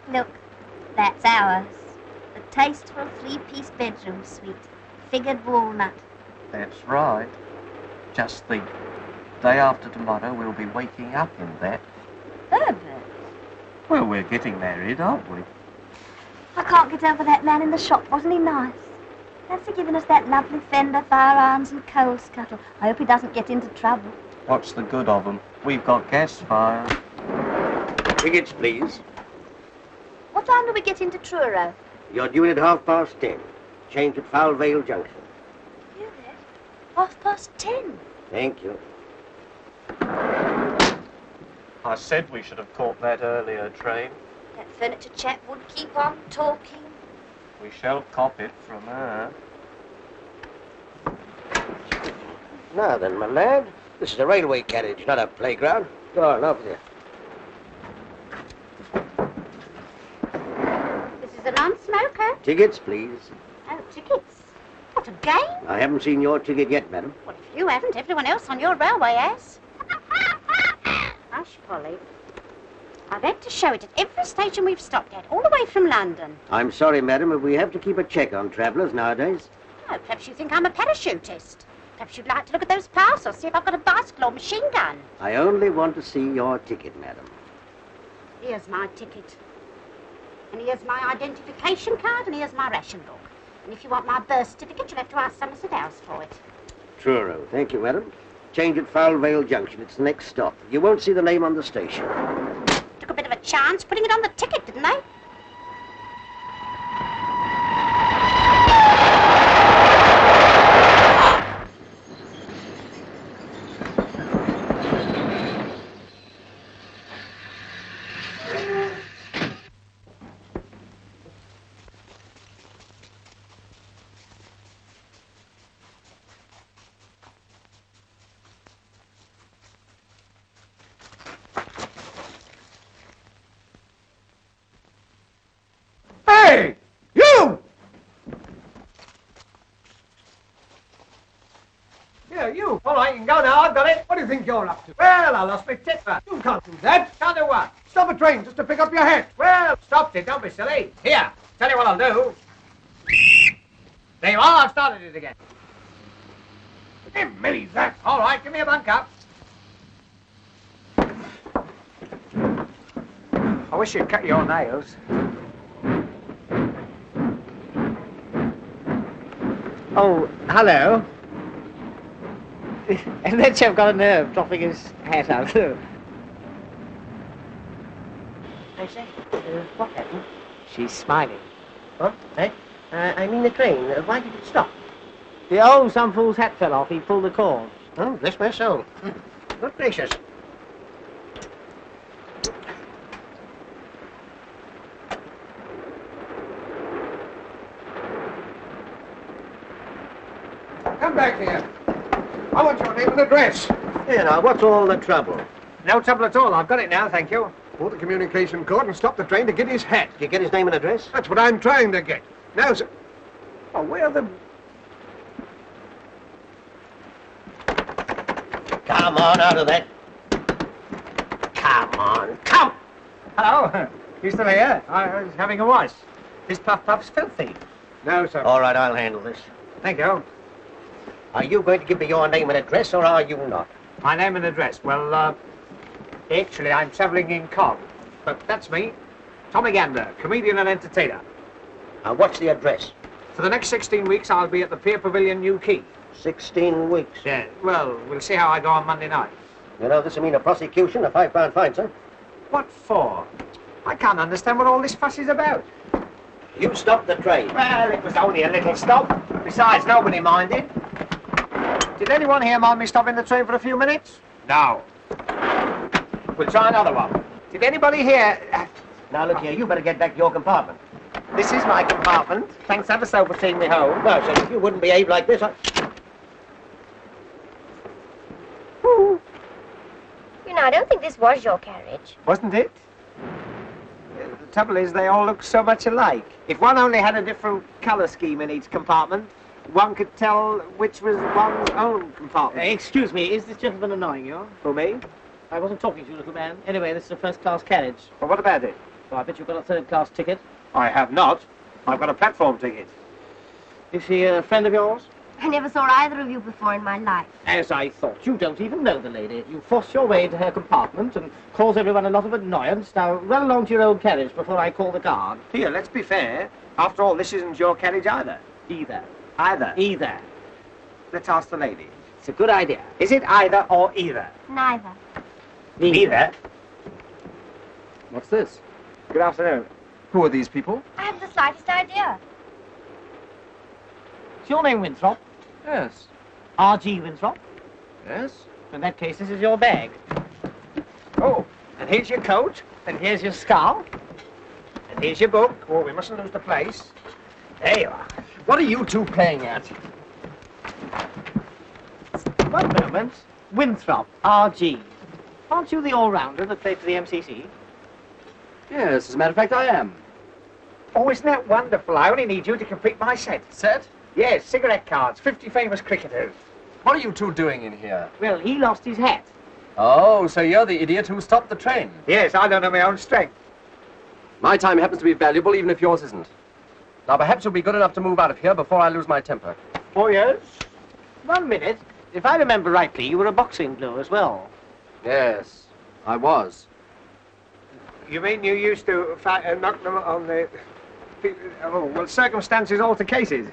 Look, that's ours. The tasteful three-piece bedroom suite. Figured walnut. That's right. Just think, day after tomorrow we'll be waking up in that. Herbert. Well, we're getting married, aren't we? I can't get over that man in the shop. Wasn't he nice? Fancy giving us that lovely fender, firearms and coal scuttle. I hope he doesn't get into trouble. What's the good of them? We've got gas fire. Tickets, please. What time do we get into Truro? You're due in at 10:30. Change at Foul Vale Junction. You there? 10:30. Thank you. I said we should have caught that earlier train. That furniture chap would keep on talking. We shall cop it from her. Now then, my lad, this is a railway carriage, not a playground. Go on, off with you. This is a non-smoker. Tickets, please. Oh, tickets. What a game. I haven't seen your ticket yet, madam. Well, if you haven't, everyone else on your railway has. Hush, Polly. I've had to show it at every station we've stopped at, all the way from London. I'm sorry, madam, but we have to keep a check on travellers nowadays. Oh, perhaps you think I'm a parachutist. Perhaps you'd like to look at those parcels, see if I've got a bicycle or machine gun. I only want to see your ticket, madam. Here's my ticket. And here's my identification card, and here's my ration book. And if you want my birth certificate, you'll have to ask Somerset House for it. Truro. Thank you, madam. Change at Foul Vale Junction. It's the next stop. You won't see the name on the station. Took a bit of a chance putting it on the ticket, didn't they? Hey! You! Yeah, you. All right, you can go now. I've got it. What do you think you're up to? Well, I lost my tipper. You can't do that. Can't do what? Stop a train just to pick up your hat. Well, stopped it. Don't be silly. Here, tell you what I'll do. There you are. I've started it again. Give me that. All right, give me a bunk up. I wish you'd cut your nails. Oh, hello. And that chap got a nerve dropping his hat out. I say, what happened? She's smiling. What? Eh? I mean the train. Why did it stop? Some fool's hat fell off. He pulled the cord. Oh, bless my soul. Good gracious. Come back here. I want your name and address. Here now, what's all the trouble? No trouble at all. I've got it now, thank you. Pull the communication cord and stop the train to get his hat. Did you get his name and address? That's what I'm trying to get. Now, sir. Oh, where the... Come on, out of that. Come on, come! Hello. You still here? I was having a wash. This puff-puff's filthy. No, sir. All right, I'll handle this. Thank you. Are you going to give me your name and address, or are you not? My name and address. Well, actually, I'm travelling in Cog. But that's me. Tommy Gander, comedian and entertainer. Now, what's the address? For the next 16 weeks, I'll be at the Pier Pavilion, New Quay. 16 weeks. Yeah, well, we'll see how I go on Monday night. You know, this will mean a prosecution, a £5 fine, sir. What for? I can't understand what all this fuss is about. You stopped the train. Well, it was only a little stop. Besides, nobody minded. Did anyone here mind me stopping the train for a few minutes? No. We'll try another one. Did anybody here... Now, look here, you better get back to your compartment. This is my compartment. Thanks ever so for seeing me home. No, sir, if you wouldn't behave like this, I... You know, I don't think this was your carriage. Wasn't it? The trouble is, they all look so much alike. If one only had a different colour scheme in each compartment, one could tell which was one's own compartment. Excuse me, is this gentleman annoying you? For me? I wasn't talking to you, little man. Anyway, this is a first-class carriage. Well, what about it? So I bet you've got a third-class ticket. I have not. I've got a platform ticket. Is he a friend of yours? I never saw either of you before in my life. As I thought. You don't even know the lady. You force your way into her compartment and cause everyone a lot of annoyance. Now, run along to your own carriage before I call the guard. Here, let's be fair. After all, this isn't your carriage either. Either. Either. Let's ask the lady. It's a good idea. Is it either or either? Neither. Neither. What's this? Good afternoon. Who are these people? I haven't the slightest idea. Is your name Winthrop? Yes. R.G. Winthrop? Yes? In that case, this is your bag. Oh, and here's your coat. And here's your scarf. And here's your book. Oh, we mustn't lose the place. There you are. What are you two playing at? One moment. Winthrop, R.G. Aren't you the all-rounder that played for the MCC? Yes, as a matter of fact, I am. Oh, isn't that wonderful? I only need you to complete my set. Set? Yes, cigarette cards, 50 famous cricketers. What are you two doing in here? Well, he lost his hat. Oh, so you're the idiot who stopped the train. Yes, I don't know my own strength. My time happens to be valuable, even if yours isn't. Now, perhaps you'll be good enough to move out of here before I lose my temper. Oh, yes? 1 minute. If I remember rightly, you were a boxing blue as well. Yes, I was. You mean you used to knock them on the... Oh, well, circumstances alter cases.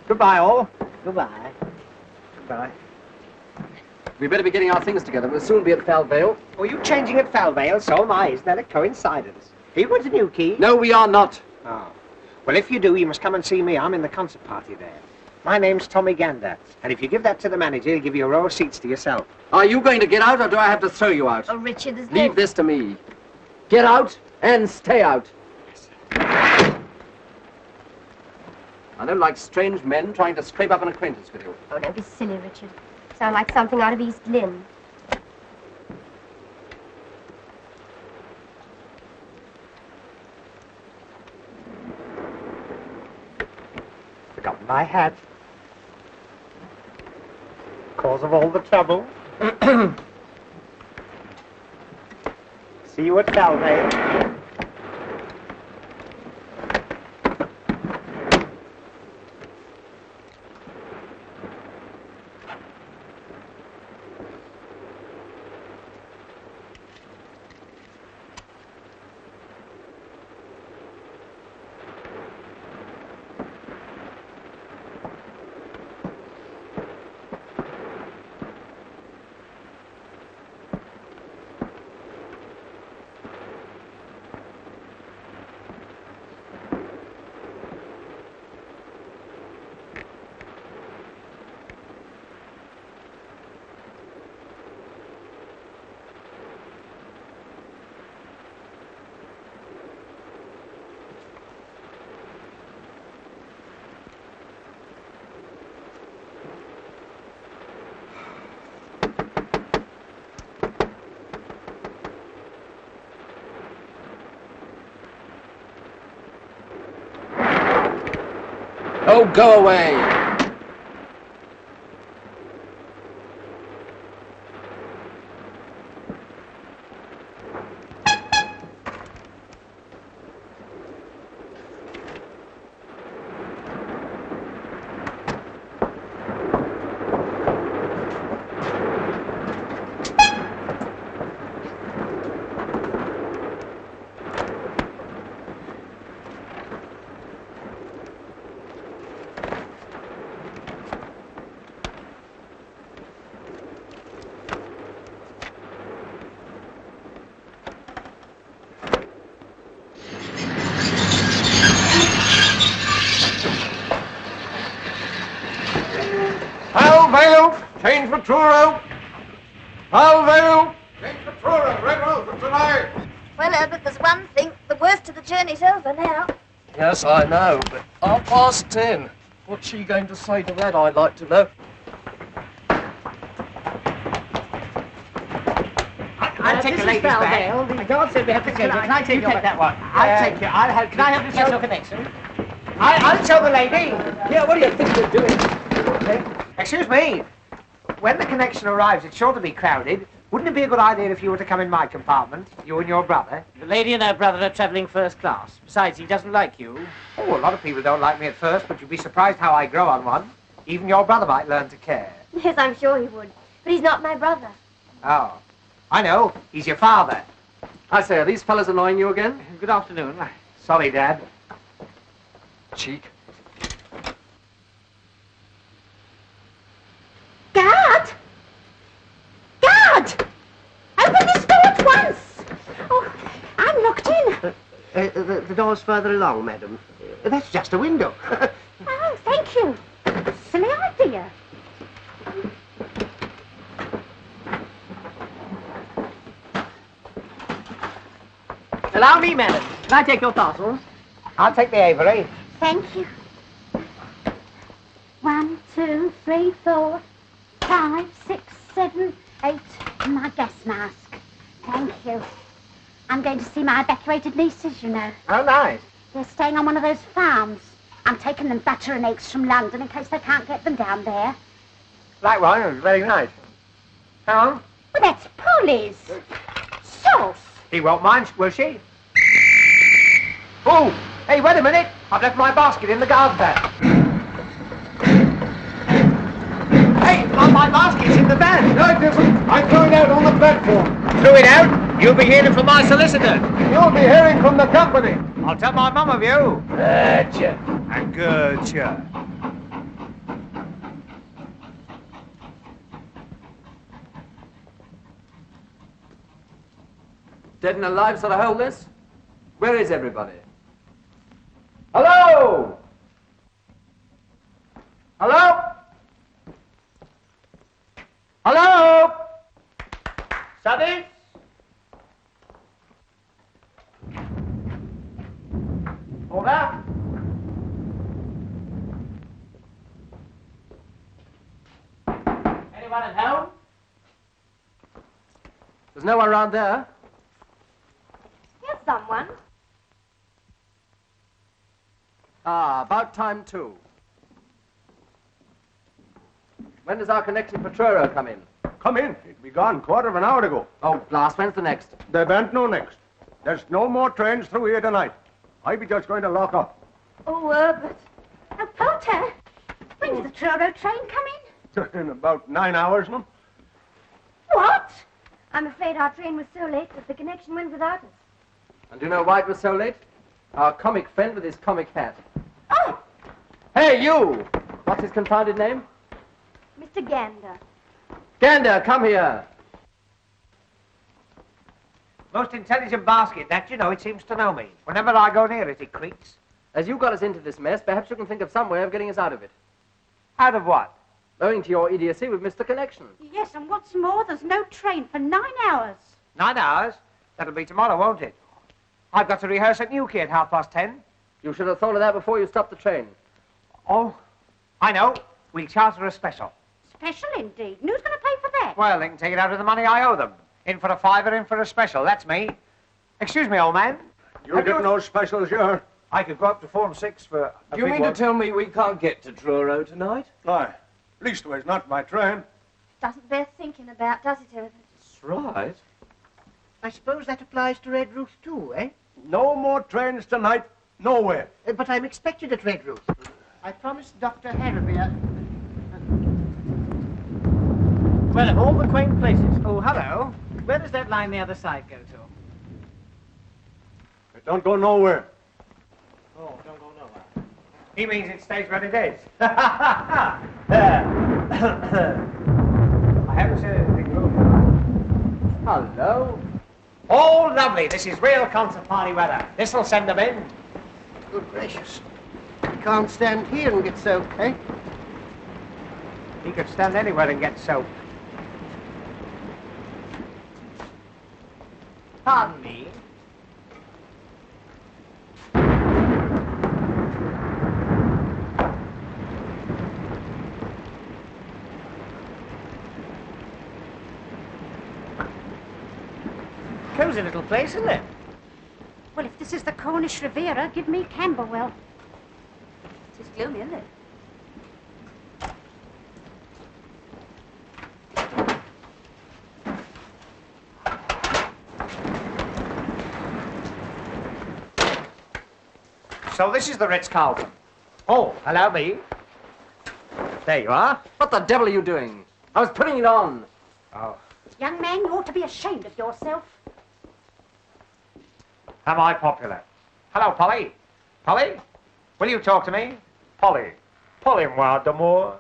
Goodbye, all. Goodbye. Goodbye. We'd better be getting our things together. We'll soon be at Falvale. Oh, you changing at Falvale? So am I. Isn't that a coincidence? Are you going to Newquay? No, we are not. Oh. Well, if you do, you must come and see me. I'm in the concert party there. My name's Tommy Gander. And if you give that to the manager, he'll give you a row of seats to yourself. Are you going to get out, or do I have to throw you out? Oh, Richard, there's Leave this to me. Get out and stay out. I don't like strange men trying to scrape up an acquaintance with you. Oh, don't be silly, Richard. Sound like something out of East Lynne. Forgotten my hat. Cause of all the trouble. See you at Falvale. Oh, go away! Falvale, change for Truro. Falvale, change for Truro. Red Rose for tonight. Well, Herbert, there's one thing. The worst of the journey's over now. Yes, I know, but 10:30. What's she going to say to that, I'd like to know? I'll take the ladies back. The guard said we have to change it. Can I take that one? I'll take it. I'll help. Can I help you set your connection? I'll show the lady. Yeah, what do you think you're doing? Excuse me. When the connection arrives, it's sure to be crowded. Wouldn't it be a good idea if you were to come in my compartment, you and your brother? The lady and her brother are travelling first class. Besides, he doesn't like you. Oh, a lot of people don't like me at first, but you'd be surprised how I grow on one. Even your brother might learn to care. Yes, I'm sure he would. But he's not my brother. Oh, I know. He's your father. I say, are these fellas annoying you again? Good afternoon. Sorry, Dad. Cheek. Guard! Guard! Open this door at once! Oh, I'm locked in. The door's further along, madam. That's just a window. Oh, thank you. Silly idea. Allow me, madam. Can I take your parcels? I'll take the Avery. Thank you. 1, 2, 3, 4, 5, 6, 7, 8. My gas mask. Thank you. I'm going to see my evacuated nieces, you know. Oh, nice. They're staying on one of those farms. I'm taking them butter and eggs from London in case they can't get them down there. Like one, it was very nice. Hang on. Well, that's Polly's. Sauce. He won't mind, will she? Oh, hey, wait a minute. I've left my basket in the garden van. Hey, my basket's in the van. No, it isn't. I threw it out on the platform. Threw it out? You'll be hearing from my solicitor. You'll be hearing from the company. I'll tell my mum of you. Gotcha. And gotcha. Dead and alive sort of hold this? Where is everybody? Hello? Hello? Hello? Service? Order? Anyone at home? There's no one around there. Here's someone. Ah, about time too. When does our connection for Truro come in? Come in. It'd be gone quarter of an hour ago. Oh, blast, when's the next? There ben't no next. There's no more trains through here tonight. I be just going to lock up. Oh, Herbert. Oh, Porter. When's the Truro train come in? In about 9 hours, ma'am. What? I'm afraid our train was so late that the connection went without us. And do you know why it was so late? Our comic friend with his comic hat. Oh, Hey, you! What's his confounded name? Mr. Gander. Gander, come here. Most intelligent basket, that, you know, it seems to know me. Whenever I go near it, it creaks. As you got us into this mess, perhaps you can think of some way of getting us out of it. Out of what? Owing to your idiocy, we've missed the connection. yes, and what's more, there's no train for 9 hours. 9 hours? That'll be tomorrow, won't it? I've got to rehearse at Newquay at 10:30. You should have thought of that before you stopped the train. Oh, I know. We'll charter a special. Special indeed. And who's going to pay for that? Well, they can take it out of the money I owe them. In for a fiver, in for a special. That's me. Excuse me, old man. You're getting those specials, you're. I could go up to Form 6 for a Do you big mean one. to tell me we can't get to Truro tonight? Aye. Leastways, not by train. Doesn't bear thinking about, does it, Herbert? That's right. I suppose that applies to Red Roof too, eh? No more trains tonight, nowhere. But I'm expected at Red Roof. I promised Dr. Harrowby. Well, of all the quaint places, Oh, hello. where does that line the other side go to? It don't go nowhere. Oh, don't go nowhere. He means it stays where it is. I haven't said anything rude. Hello? Oh, lovely. This is real concert party weather. This'll send them in. Good gracious. You can't stand here and get soaked, eh? He could stand anywhere and get soaked. Pardon me. Cozy little place, isn't it? Well, if this is the Cornish Riviera, give me Camberwell. It's gloomy, isn't it? So this is the Ritz-Carlton. Oh, allow me. There you are. What the devil are you doing? I was putting it on. Oh. Young man, you ought to be ashamed of yourself. Am I popular? Hello, Polly. Polly? Will you talk to me? Polly. Polly-moi d'amour.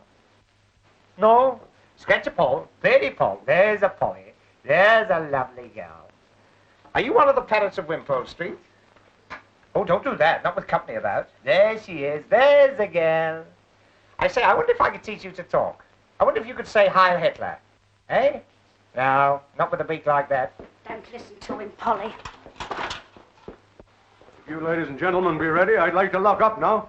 No? Sketch a Paul. Pretty Paul. There's a Polly. There's a lovely girl. Are you one of the parrots of Wimpole Street? Oh, don't do that. Not with company about. There she is. There's the girl. I say, I wonder if I could teach you to talk. I wonder if you could say Heil Hitler. Eh? No, not with a beak like that. Don't listen to him, Polly. If you ladies and gentlemen be ready, I'd like to lock up now.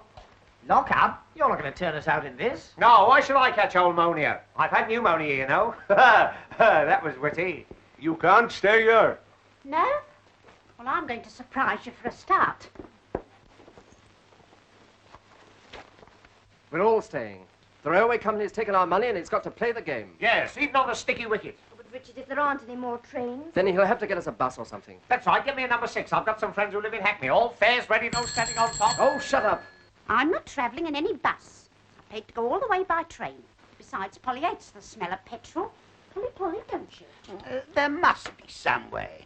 Lock up? You're not going to turn us out in this. No, why should I catch pneumonia? I've had pneumonia, you know. That was witty. You can't stay here. No? Well, I'm going to surprise you for a start. We're all staying. The railway company has taken our money and it's got to play the game. Yes, even on the sticky wicket. But Richard, if there aren't any more trains... Then he'll have to get us a bus or something. That's right, get me a number 6. I've got some friends who live in Hackney. All fares ready, no standing on top. Oh, shut up. I'm not travelling in any bus. I paid to go all the way by train. Besides, Polly hates the smell of petrol. Polly, don't you? There must be some way.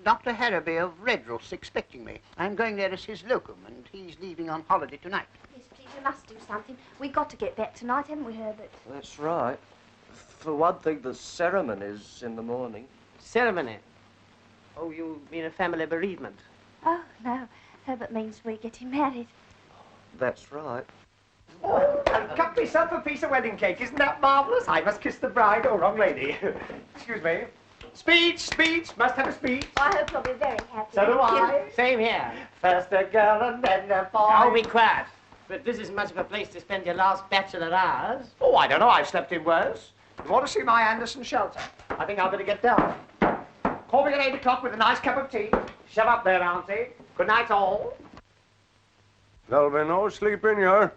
Dr. Harraby of Redruth's expecting me. I'm going there as his locum, and he's leaving on holiday tonight. Yes, please, we must do something. We've got to get back tonight, haven't we, Herbert? That's right. For one thing, the ceremony's in the morning. Ceremony? Oh, you mean a family bereavement? Oh, no. Herbert means we're getting married. That's right. Oh, and cut myself a piece of wedding cake. Isn't that marvellous? I must kiss the bride. Oh, wrong lady. Excuse me. Speech. Must have a speech. I hope you'll be very happy. So do I. Same here. First a girl and then a boy. Oh, be quiet. But this isn't much of a place to spend your last bachelor hours. Oh, I don't know. I've slept in worse. You want to see my Anderson shelter? I think I'll better get down. Call me at 8 o'clock with a nice cup of tea. Shut up there, Auntie. Good night, all. There'll be no sleep in here.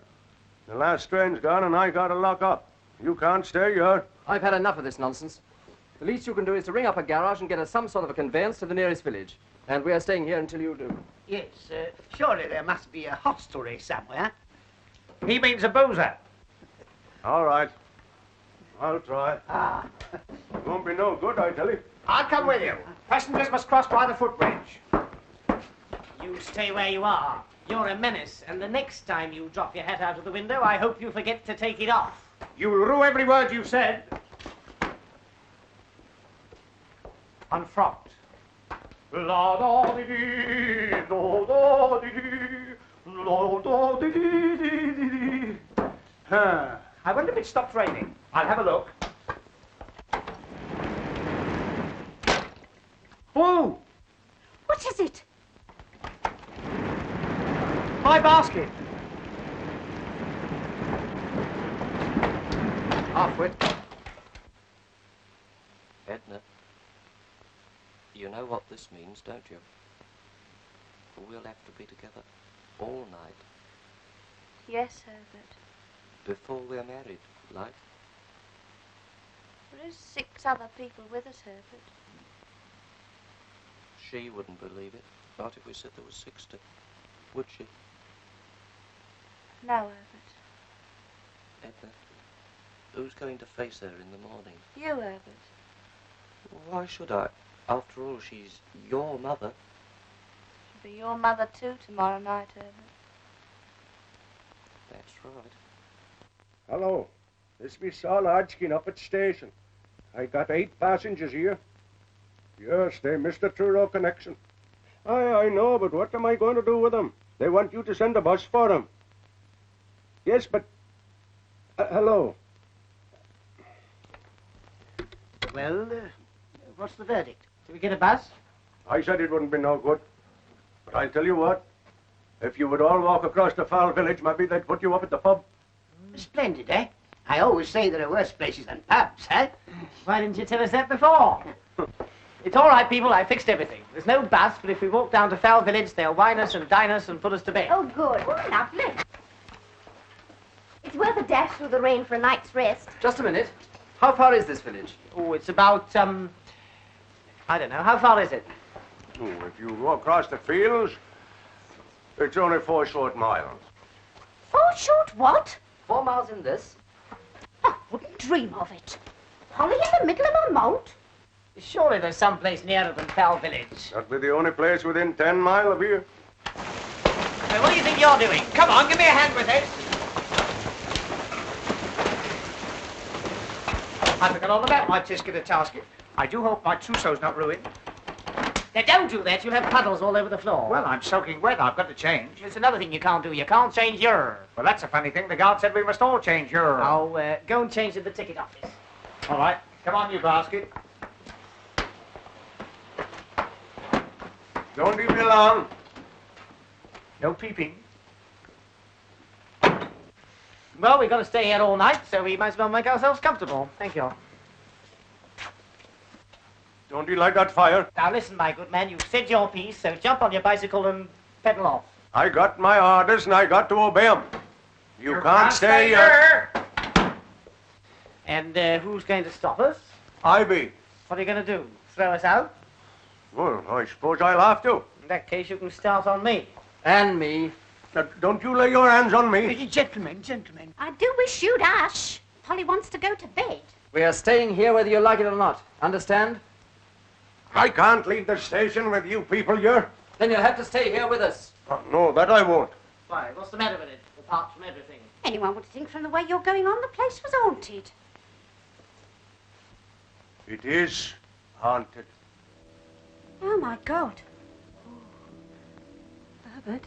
The last train's gone and I gotta lock up. You can't stay here. I've had enough of this nonsense. The least you can do is to ring up a garage and get us some sort of a conveyance to the nearest village. And we are staying here until you do. Yes, surely there must be a hostelry somewhere. He means a boozer. All right. I'll try. It won't be no good, I tell you. I'll come with you. Passengers must cross by the footbridge. You stay where you are. You're a menace, and the next time you drop your hat out of the window, I hope you forget to take it off. You'll rue every word you've said. Unfrocked. La da dee dee, do da dee dee, la da dee dee dee dee. I wonder if it stopped raining. I'll have a look. Whoa! What is it? My basket. Halfwit. Edna, you know what this means, don't you? We'll have to be together all night Yes, Herbert. before we're married, like. There is 6 other people with us, Herbert. She wouldn't believe it, not if we said there was 60, would she? No, Herbert. Edna, who's going to face her in the morning? You, Herbert. Why should I? After all, she's your mother. She'll be your mother too tomorrow night, Herbert. That's right. Hello. This is Saul Hodgkin up at station. I got 8 passengers here. Yes, they missed the Truro connection. I know, but what am I going to do with them? They want you to send a bus for them. Yes, but... hello. Well, what's the verdict? Do we get a bus? I said it wouldn't be no good. But I'll tell you what. If you would all walk across the foul village, maybe they'd put you up at the pub. Splendid, eh? I always say there are worse places than pubs, eh? Why didn't you tell us that before? It's all right, people. I fixed everything. There's no bus, but if we walk down to Foul Village, they'll wine us and dine us and put us to bed. Oh, good. Lovely. It's worth a dash through the rain for a night's rest. Just a minute. How far is this village? Oh, it's about, I don't know. How far is it? Oh, if you go across the fields, It's only 4 short miles. 4 short what? 4 miles in this. I wouldn't dream of it. Polly in the middle of a moat? Surely there's some place nearer than Fell Village. That'll be the only place within 10 miles of here. Hey, what do you think you're doing? Come on, give me a hand with this. I forgot all about my tisket and tasket. I do hope my trousseau's not ruined. Now, don't do that. You'll have puddles all over the floor. Well, I'm soaking wet. I've got to change. There's another thing you can't do. You can't change your... Well, that's a funny thing. The guard said we must all change your... Oh, go and change at the ticket office. All right. Come on, you basket. Don't leave me alone. No peeping. Well, we've got to stay here all night, so we might as well make ourselves comfortable. Thank you. Don't you like that fire? Now, listen, my good man. You've said your piece, so jump on your bicycle and pedal off. I got my orders and I got to obey 'em. You can't stay here. And who's going to stop us? I be. What are you going to do? Throw us out? Well, I suppose I'll have to. In that case, you can start on me. And me. Now, don't you lay your hands on me. Gentlemen. I do wish you'd hush. Polly wants to go to bed. We are staying here whether you like it or not. Understand? I can't leave the station with you people here. Then you'll have to stay here with us. No, that I won't. Why, what's the matter with it? Apart from everything. Anyone would think from the way you're going on, the place was haunted. It is haunted. Oh, my God. Herbert.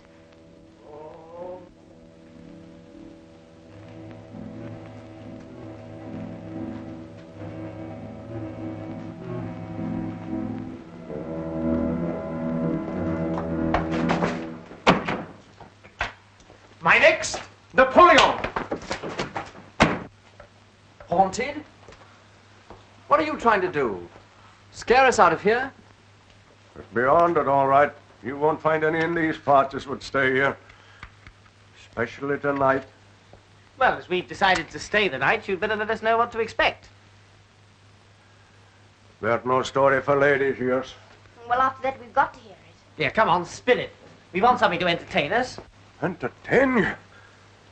My next, Napoleon. Haunted? What are you trying to do? Scare us out of here? It's beyond it, all right. You won't find any in these parts that would stay here. Especially tonight. Well, as we've decided to stay the night, you'd better let us know what to expect. There's no story for ladies, yours. Well, after that, we've got to hear it. Yeah, come on, spin it. We want something to entertain us. Entertain you?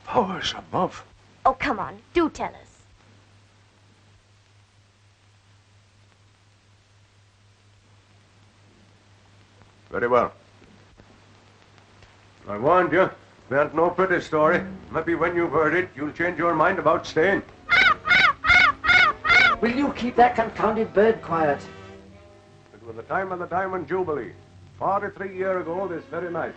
Powers above. Oh, come on. Do tell us. Very well. I warned you. There ain't no pretty story. Maybe when you've heard it, you'll change your mind about staying. Will you keep that confounded bird quiet? It was the time of the Diamond Jubilee. 43 years ago this very night.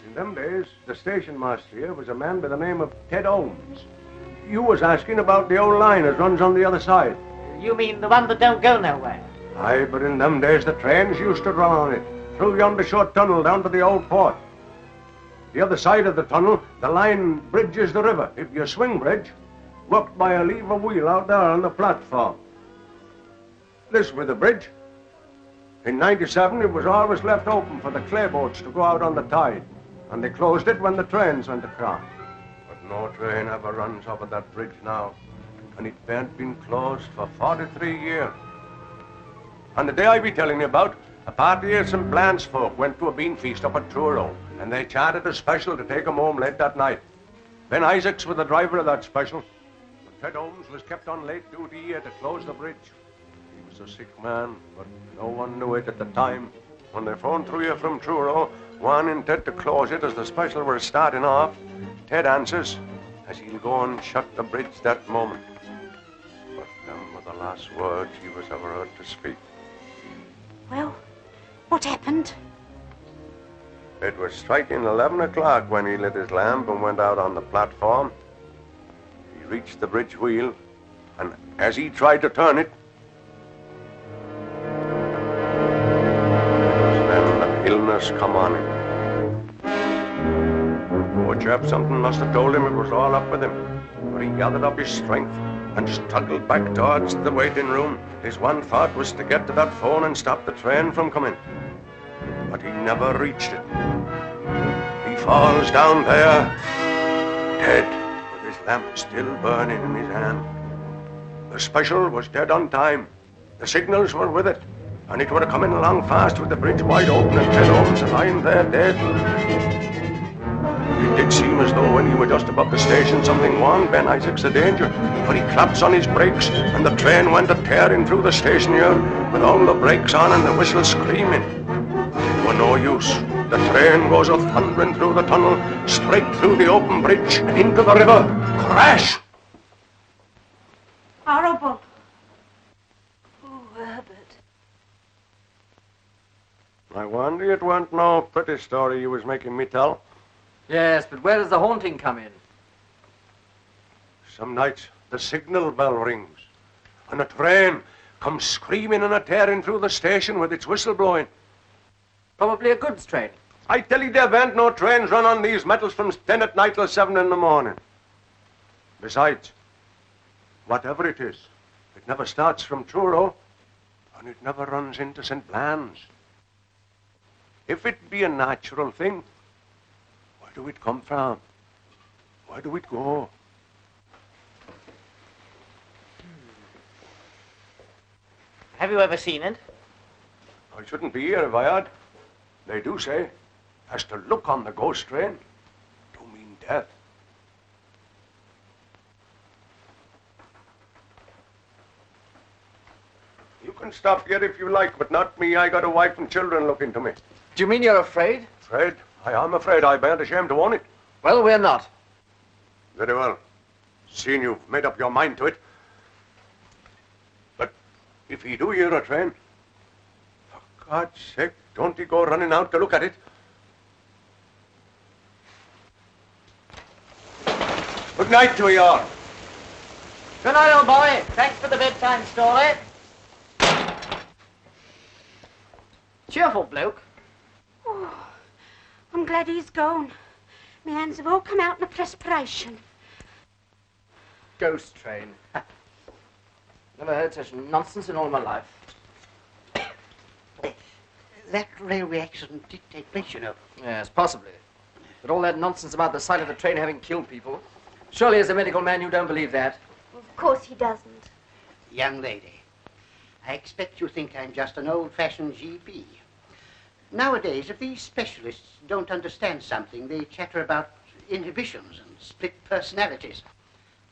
In them days, the station master here was a man by the name of Ted Holmes. You was asking about the old line that runs on the other side. You mean the one that don't go nowhere? Aye, but in them days the trains used to run on it, through yonder short tunnel down to the old port. The other side of the tunnel, the line bridges the river. If you swing bridge, worked by a lever wheel out there on the platform. This was the bridge. In '97, it was always left open for the clay boats to go out on the tide, and they closed it when the trains went across. But no train ever runs over that bridge now, and it ain't been closed for 43 years. On the day I be telling you about, a party of St. Blanche folk went to a bean feast up at Truro, and they chartered a special to take 'em home late that night. Ben Isaacs was the driver of that special. But Ted Holmes was kept on late duty here to close the bridge. He was a sick man, but no one knew it at the time. When they phoned through here from Truro, wanting Ted to close it as the special were starting off, Ted answers as he'll go and shut the bridge that moment. But them were the last words he was ever heard to speak. Well, what happened? It was striking 11 o'clock when he lit his lamp and went out on the platform. He reached the bridge wheel, and as he tried to turn it, then the illness come on him. Poor chap, something must have told him it was all up with him. But he gathered up his strength and struggled back towards the waiting room. His one thought was to get to that phone and stop the train from coming. But he never reached it. He falls down there, dead, with his lamp still burning in his hand. The special was dead on time. The signals were with it, and it would have come in along fast with the bridge wide open and Ted Holmes lying there dead. It did seem as though when he were just above the station, something warned Ben Isaac's the danger. But he claps on his brakes, and the train went a-tearing through the station here, with all the brakes on and the whistle screaming. It were no use. The train goes a-thundering through the tunnel, straight through the open bridge, and into the river. Crash! Horrible. Oh, Herbert. I wonder it weren't no pretty story you was making me tell. Yes, but where does the haunting come in? Some nights the signal bell rings, and a train comes screaming and a-tearing through the station with its whistle blowing. Probably a goods train. I tell you, there ain't no trains run on these metals from 10 at night till 7 in the morning. Besides, whatever it is, it never starts from Truro, and it never runs into St. Blan's. If it be a natural thing, where do it come from? Where do it go? Have you ever seen it? I shouldn't be here if I had. They do say, as to look on the ghost train, do mean death. You can stop here if you like, but not me. I got a wife and children looking to me. Do you mean you're afraid? Afraid? I am afraid. I bearn't ashamed to own it. Well, we're not. Very well. Seeing you've made up your mind to it. But if he do hear a train, for God's sake, don't he go running out to look at it? Good night to you all. Good night, old boy. Thanks for the bedtime story. Cheerful bloke. Oh, I'm glad he's gone. My hands have all come out in a perspiration. Ghost train. Never heard such nonsense in all my life. That railway accident did take place, you know. Yes, possibly. But all that nonsense about the sight of the train having killed people. Surely as a medical man you don't believe that. Of course he doesn't. Young lady, I expect you think I'm just an old-fashioned GP. Nowadays, if these specialists don't understand something, they chatter about inhibitions and split personalities.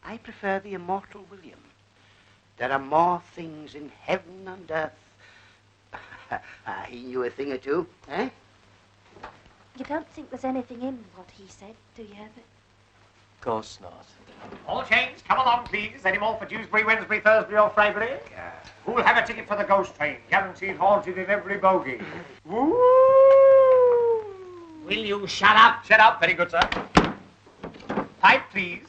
I prefer the immortal William. There are more things in heaven and earth. He knew a thing or two, eh? You don't think there's anything in what he said, do you, Herbert? Of course not. All change, come along, please. Any more for Dewsbury, Wednesbury, Thursbury, or Freybury? Who'll have a ticket for the ghost train? Guaranteed haunted in every bogie. Woo! Will you shut up? Shut up. Very good, sir. Pipe, please.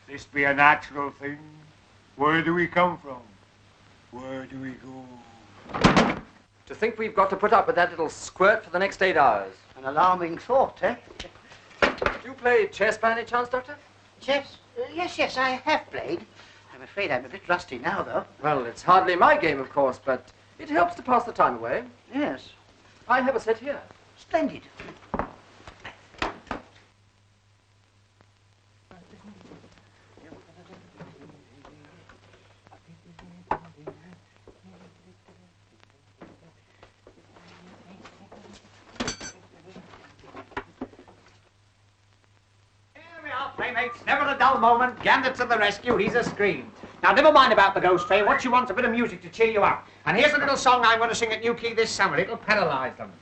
This be a natural thing. Where do we come from? Where do we go? To think we've got to put up with that little squirt for the next 8 hours. An alarming thought, eh? Do you play chess by any chance, Doctor? Chess? Yes, I have played. I'm afraid I'm a bit rusty now, though. Well, it's hardly my game, of course, but it helps to pass the time away. Yes. I have a set here. Splendid. Playmates, never a dull moment. Gander to the rescue, he's a scream. Now, never mind about the ghost train. What you want's a bit of music to cheer you up. And here's a little song I'm going to sing at New Key this summer. It'll paralyze them.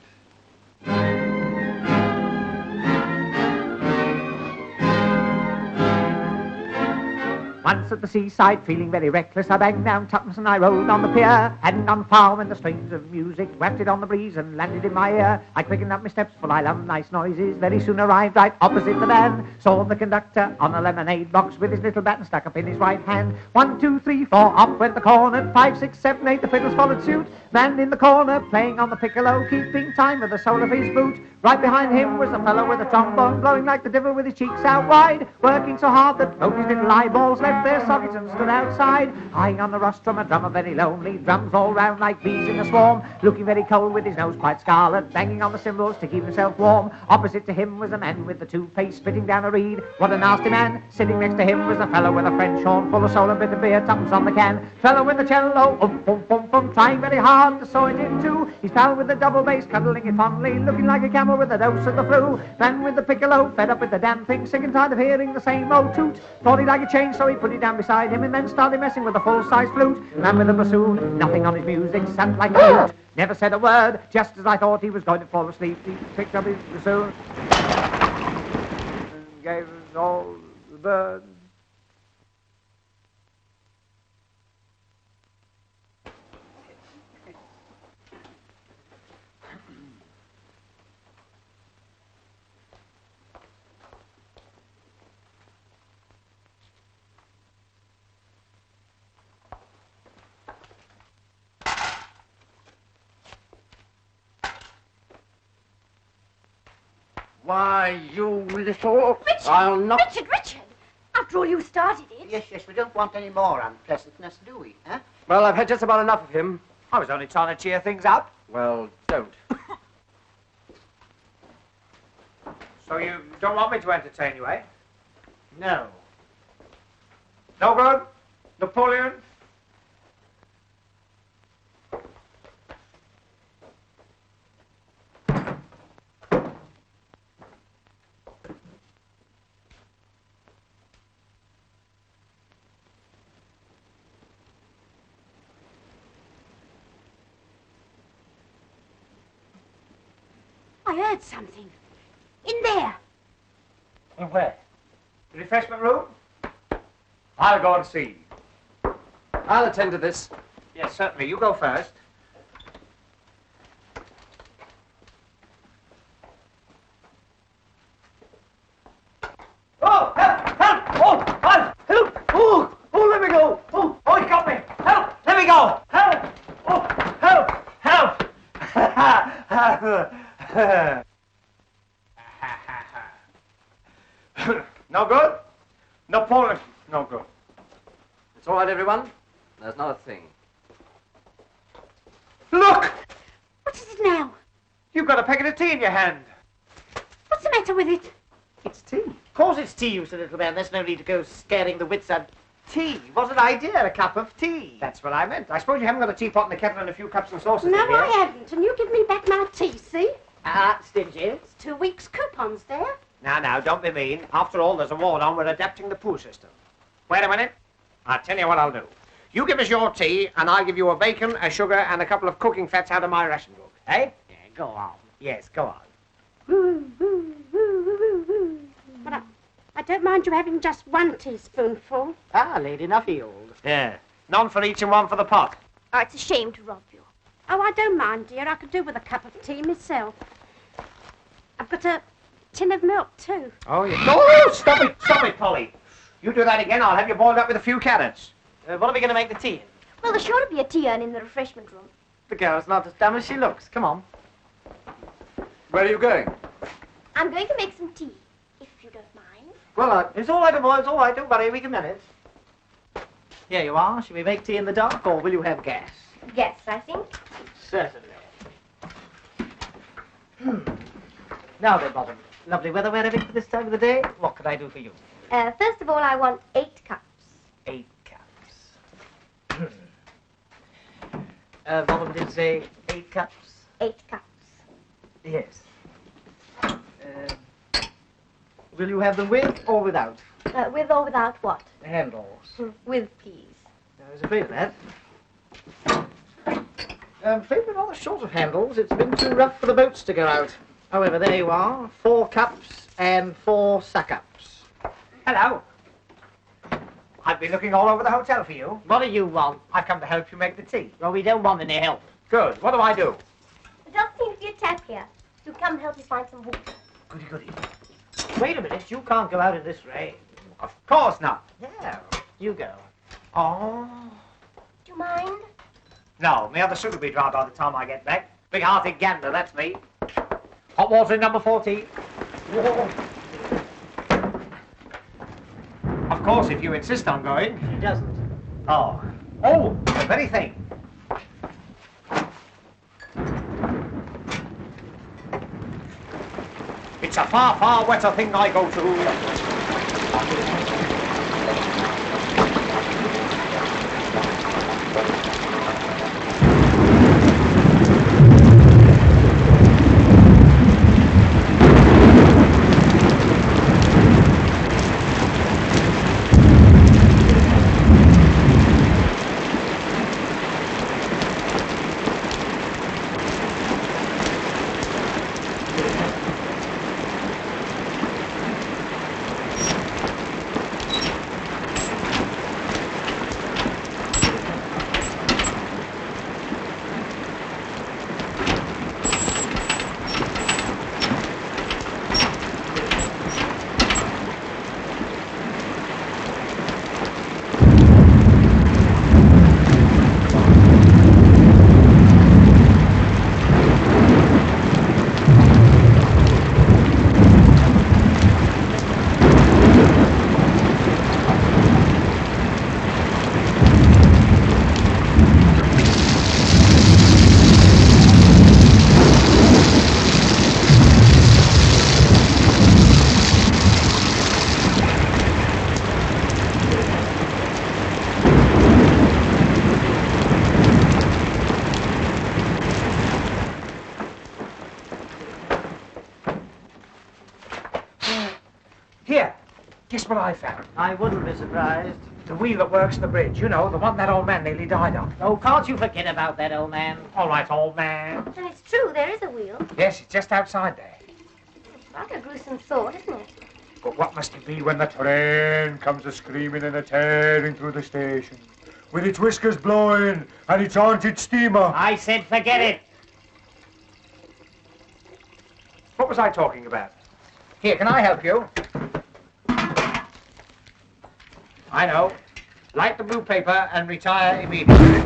Once at the seaside, feeling very reckless, I banged down tuppence and I rode on the pier. Hadn't gone far when the strains of music wafted on the breeze and landed in my ear. I quickened up my steps, for I love nice noises. Very soon arrived right opposite the van. Saw the conductor on a lemonade box with his little baton stuck up in his right hand. 1, 2, 3, 4, up went the cornet. 5, 6, 7, 8, the fiddles followed suit. Man in the corner, playing on the piccolo, keeping time with the sole of his boot. Right behind him was the fellow with the trombone, blowing like the devil with his cheeks out wide, working so hard that both his little eyeballs left left their sockets and stood outside. High on the rostrum, a drummer very lonely, drums all round like bees in a swarm, looking very cold with his nose quite scarlet, banging on the cymbals to keep himself warm. Opposite to him was a man with the toothpaste spitting down a reed. What a nasty man! Sitting next to him was a fellow with a French horn, full of soul and bit of beer, tuppence on the can. Fellow with the cello, trying very hard to sew it in two. His pal with the double bass, cuddling it fondly, looking like a camel with a dose of the flu. Man with the piccolo, fed up with the damn thing, sick and tired of hearing the same old toot. Thought he'd like a change, so he put it down beside him and then started messing with a full-size flute. Man with the bassoon, nothing on his music, sat like a mute. Never said a word, just as I thought he was going to fall asleep. He picked up his bassoon and gave us all the birds. Why, you little... Richard! I'll not... Richard! After all, you started it. Yes, we don't want any more unpleasantness, do we, huh? Well, I've had just about enough of him. I was only trying to cheer things up. Well, don't. So you don't want me to entertain you, eh? No. No good? Napoleon? I heard something. In there. And where? The refreshment room? I'll go and see. I'll attend to this. Yes, certainly. You go first. Oh, help! Help! Oh, let me go! Oh, he got me! Help! Let me go! Help! Oh, help! No good? Napoleon, no good. It's all right, everyone. There's not a thing. Look! What is it now? You've got a packet of tea in your hand. What's the matter with it? It's tea. Of course it's tea, you silly little man. There's no need to go scaring the wits out. Tea. What an idea, a cup of tea. That's what I meant. I suppose you haven't got a teapot and a kettle and a few cups and saucers No, in here. I haven't. And you give me back my tea, see? Stingy. It's 2 weeks' coupons there. Now, don't be mean. After all, there's a war on. We're adapting the poo system. Wait a minute. I'll tell you what I'll do. You give us your tea, and I'll give you a bacon, a sugar, and a couple of cooking fats out of my ration book. Eh? Yeah, go on. Yes, go on. But I don't mind you having just 1 teaspoonful. Lady Nuffield. Yeah. None for each and one for the pot. Oh, it's a shame to rob you. Oh, I don't mind, dear. I could do with a cup of tea myself. I've got a tin of milk, too. Oh, yeah. No, stop it, Polly. You do that again, I'll have you boiled up with a few carrots. What are we going to make the tea in? Well, there's sure to be a tea urn in the refreshment room. The girl's not as dumb as she looks. Come on. Where are you going? I'm going to make some tea, if you don't mind. Well, It's all right, boy. It's all right. Don't worry. We can manage. Here you are. Shall we make tea in the dark, or will you have gas? Yes, I think. Certainly. Now then, Bottom. Lovely weather we're having for this time of the day. What can I do for you? First of all, I want 8 cups. 8 cups. Bottom did say 8 cups? 8 cups. Yes. Will you have them with or without? With or without what? Handles. With, please. I was afraid of that. I'm afraid we're rather short of handles. It's been too rough for the boats to go out. However, there you are. 4 cups and 4 suck-ups. Hello. I've been looking all over the hotel for you. What do you want? I've come to help you make the tea. Well, we don't want any help. Good. What do I do? There doesn't seem to be a tap here. So come help me find some water. Goody. Wait a minute. You can't go out in this rain. Of course not. Yeah. You go. Oh. Do you mind? No, my other suit will be dry by the time I get back. Big-hearted gander, that's me. Hot water in number 14. Of course, if you insist on going. He doesn't. Oh. Oh, the very thing. It's a far, far wetter thing I go to. Here, guess what I found? I wouldn't be surprised. The wheel that works the bridge. You know, the one that old man nearly died on. Oh, can't you forget about that, old man? All right, old man. And it's true, there is a wheel. Yes, it's just outside there. It's rather a gruesome thought, isn't it? But what must it be when the train comes a-screaming and a-tearing through the station, with its whiskers blowing and its haunted steamer? I said forget it. What was I talking about? Here, can I help you? I know. Light the blue paper and retire immediately.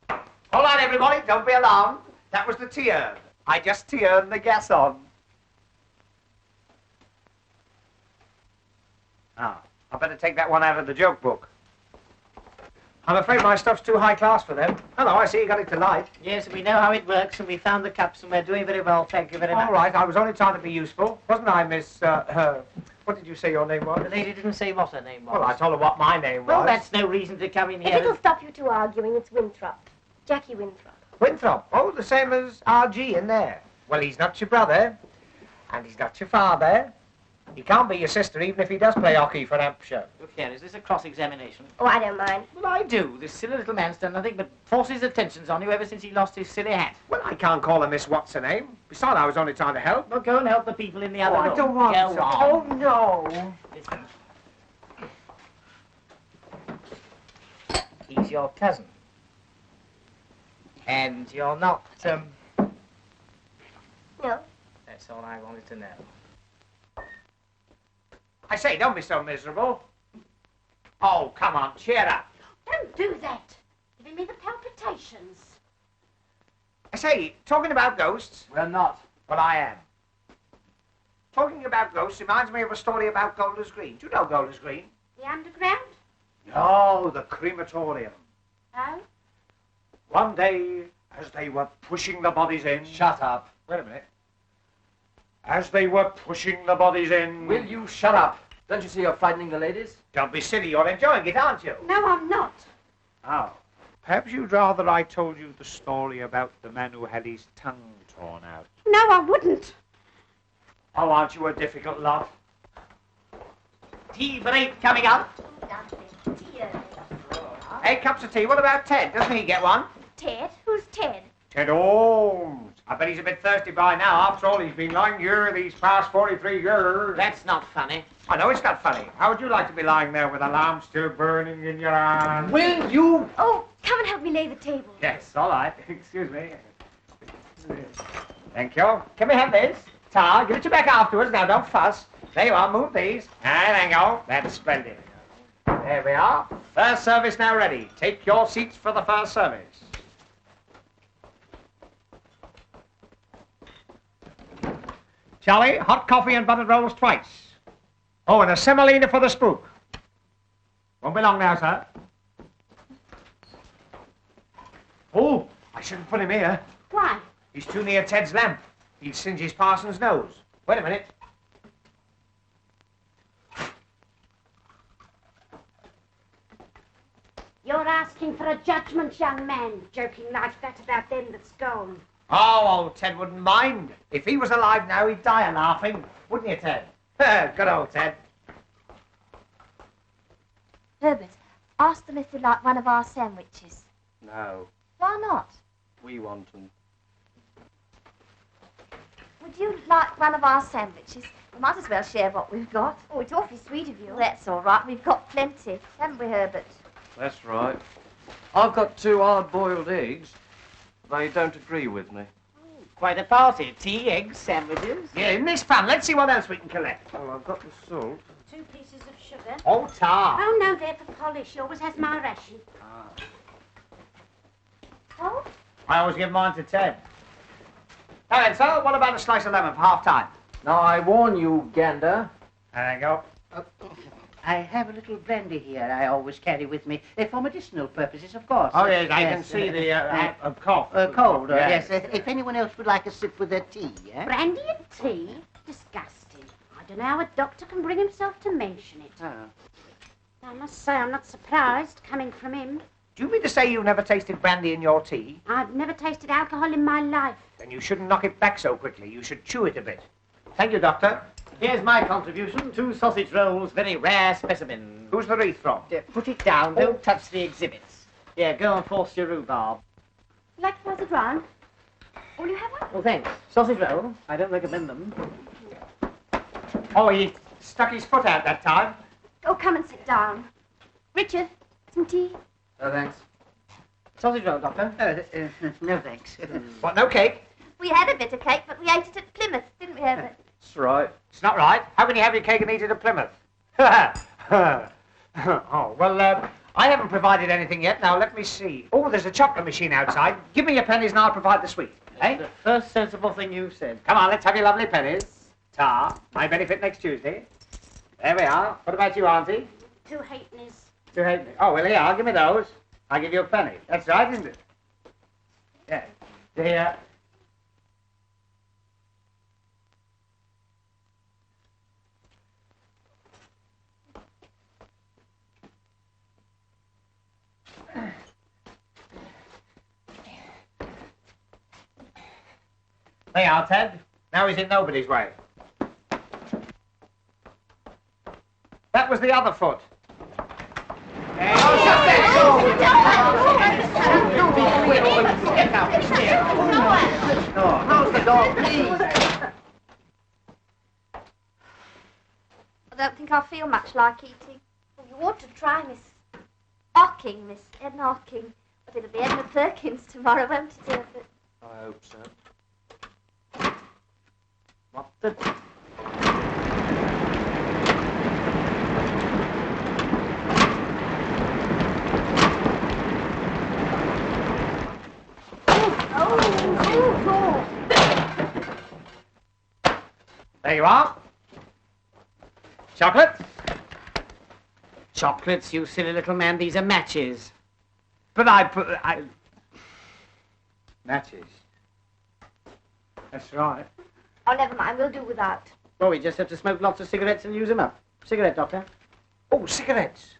Hold on, everybody. Don't be alarmed. That was the tea-urn. I just tea-urned the gas on. Ah, I better take that one out of the joke book. I'm afraid my stuff's too high class for them. Hello, I see you got it to light. Yes, we know how it works, and we found the cups, and we're doing very well, thank you very much. All right, I was only trying to be useful. Wasn't I, Miss, what did you say your name was? The lady didn't say what her name was. Well, I told her what my name was. Well, that's no reason to come in If here. it'll stop you two arguing, it's Winthrop. Jackie Winthrop. Winthrop. Oh, the same as R.G. in there. Well, he's not your brother, and he's not your father. He can't be your sister, even if he does play hockey for Hampshire. Look here, is this a cross-examination? Oh, I don't mind. Well, I do. This silly little man's done nothing but force his attentions on you ever since he lost his silly hat. Well, I can't call her Miss What's-her-name. Besides, I was only trying to help. Well, go and help the people in the other room. I don't want Go to. on. Oh, no. Listen. He's your cousin. And you're not, No. That's all I wanted to know. I say, don't be so miserable. Oh, come on, cheer up. Don't do that. Giving me the palpitations. I say, talking about ghosts... We're not. Well, I am. Talking about ghosts reminds me of a story about Golders Green. Do you know Golders Green? The underground? No, the crematorium. Oh? One day, as they were pushing the bodies in... Shut up. Wait a minute. As they were pushing the bodies in... Will you shut up? Don't you see you're frightening the ladies? Don't be silly, you're enjoying it, aren't you? No, I'm not. Oh. Perhaps you'd rather I told you the story about the man who had his tongue torn out. No, I wouldn't. Oh, aren't you a difficult lot? Tea break coming up. 8 cups of tea. What about Ted? Doesn't he get one? Ted? Who's Ted? Ted Holmes. I bet he's a bit thirsty by now. After all, he's been lying here these past 43 years. That's not funny. I know it's not funny. How would you like to be lying there with a lamp still burning in your hand? Will you? Oh, come and help me lay the table. Yes, all right. Excuse me. Thank you. Can we have this? Tar, give it you back afterwards. Now, don't fuss. There you are. Move these. There you go. That's splendid. There we are. First service now ready. Take your seats for the first service. Charlie, hot coffee and buttered rolls twice. Oh, and a semolina for the spook. Won't be long now, sir. Oh, I shouldn't put him here. Why? He's too near Ted's lamp. He'd singe his parson's nose. Wait a minute. You're asking for a judgment, young man, joking like that about them that's gone. Oh, old Ted wouldn't mind. If he was alive now, he'd die of laughing. Wouldn't you, Ted? Good old Ted. Herbert, ask them if they'd like one of our sandwiches. No, Why not? we want them. Would you like one of our sandwiches? We might as well share what we've got. Oh, it's awfully sweet of you. Well, that's all right. We've got plenty, haven't we, Herbert? That's right. I've got 2 hard-boiled eggs. They don't agree with me. Quite a party. Tea, eggs, sandwiches. Yeah, in this pan. Let's see what else we can collect. Well, I've got the salt. 2 pieces of sugar. Oh, tar. Oh, no, they're for polish. She always has my ration. Oh? I always give mine to Ted. Now then, sir, what about a slice of lemon for half-time? Now, I warn you, Gander. There you go. I have a little brandy here I always carry with me, for medicinal purposes, of course. Oh, yes, I can see the cough. Cold, Yes. yes. If anyone else would like a sip with their tea, eh? Brandy and tea? Disgusting. I don't know how a doctor can bring himself to mention it. Oh. I must say I'm not surprised, coming from him. Do you mean to say you've never tasted brandy in your tea? I've never tasted alcohol in my life. Then you shouldn't knock it back so quickly. You should chew it a bit. Thank you, Doctor. Here's my contribution. 2 sausage rolls, very rare specimen. Who's the wreath from? Put it down. Don't touch the exhibits. Yeah, go and force your rhubarb. Like was it wrong? Will you have one? Well, thanks. Sausage roll. I don't recommend them. Oh, he stuck his foot out that time. Oh, come and sit down. Richard, some tea? No, thanks. Sausage roll, Doctor. No, thanks. What, no cake? We had a bit of cake, but we ate it at Plymouth, didn't we, Herbert? That's right. It's not right. How can you have your cake and eat it at Plymouth? Oh, well, I haven't provided anything yet. Now, let me see. Oh, there's a chocolate machine outside. Give me your pennies and I'll provide the sweet. Eh? The first sensible thing you've said. Come on, let's have your lovely pennies. Tar. My benefit next Tuesday. There we are. What about you, Auntie? 2 halfpennies. 2 halfpennies. Oh, well, here, I'll give me those. I'll give you a penny. That's right, isn't it? Yeah. There. There you are, Ted. Now he's in nobody's way. That was the other foot. Close the door, please. I don't think I'll feel much like eating. Well, you ought to try Miss Edna Hocking. But it'll be Edna Perkins tomorrow, won't it, Herbert? I hope so. What the... There you are. Chocolate? Chocolates, you silly little man. These are matches. But matches. That's right. Oh, never mind. We'll do without. Well, we just have to smoke lots of cigarettes and use them up. Cigarette, Doctor. Oh, cigarettes.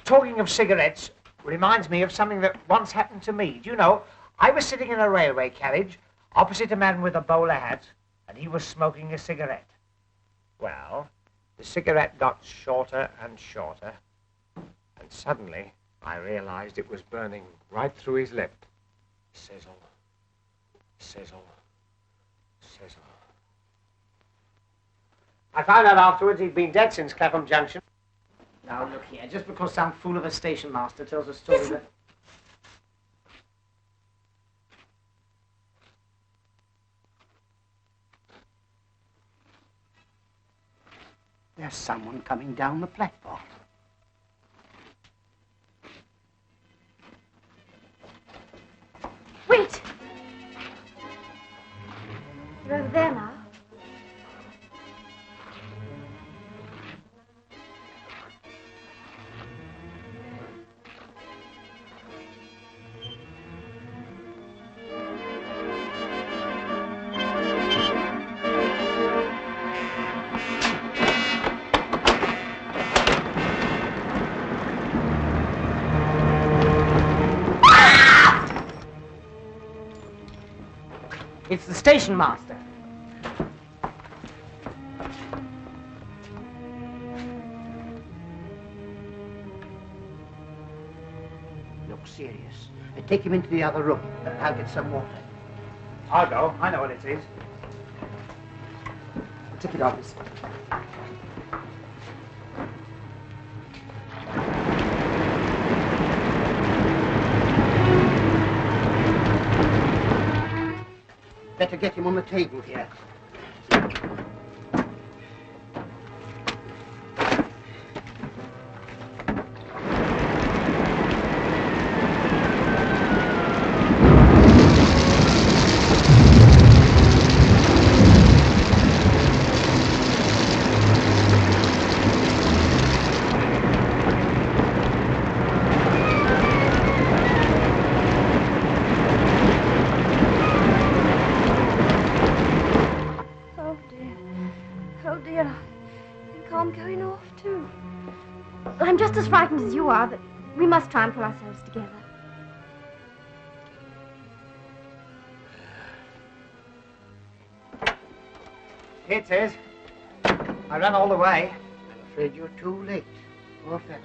Talking of cigarettes reminds me of something that once happened to me. Do you know, I was sitting in a railway carriage opposite a man with a bowler hat, and he was smoking a cigarette. Well, the cigarette got shorter and shorter, and suddenly I realized it was burning right through his lip. Sizzle, sizzle, sizzle. I found out afterwards he'd been dead since Clapham Junction. Now, look here. Just because some fool of a station master tells a story that... There's someone coming down the platform. Wait! You're over there now. the station master. Look serious. Take him into the other room. I'll get some water. I'll go. I know what it is. Ticket office. Better get him on the table here. I'm just as frightened as you are, but we must try and pull ourselves together. Here it is. I ran all the way. I'm afraid you're too late. Poor fellow.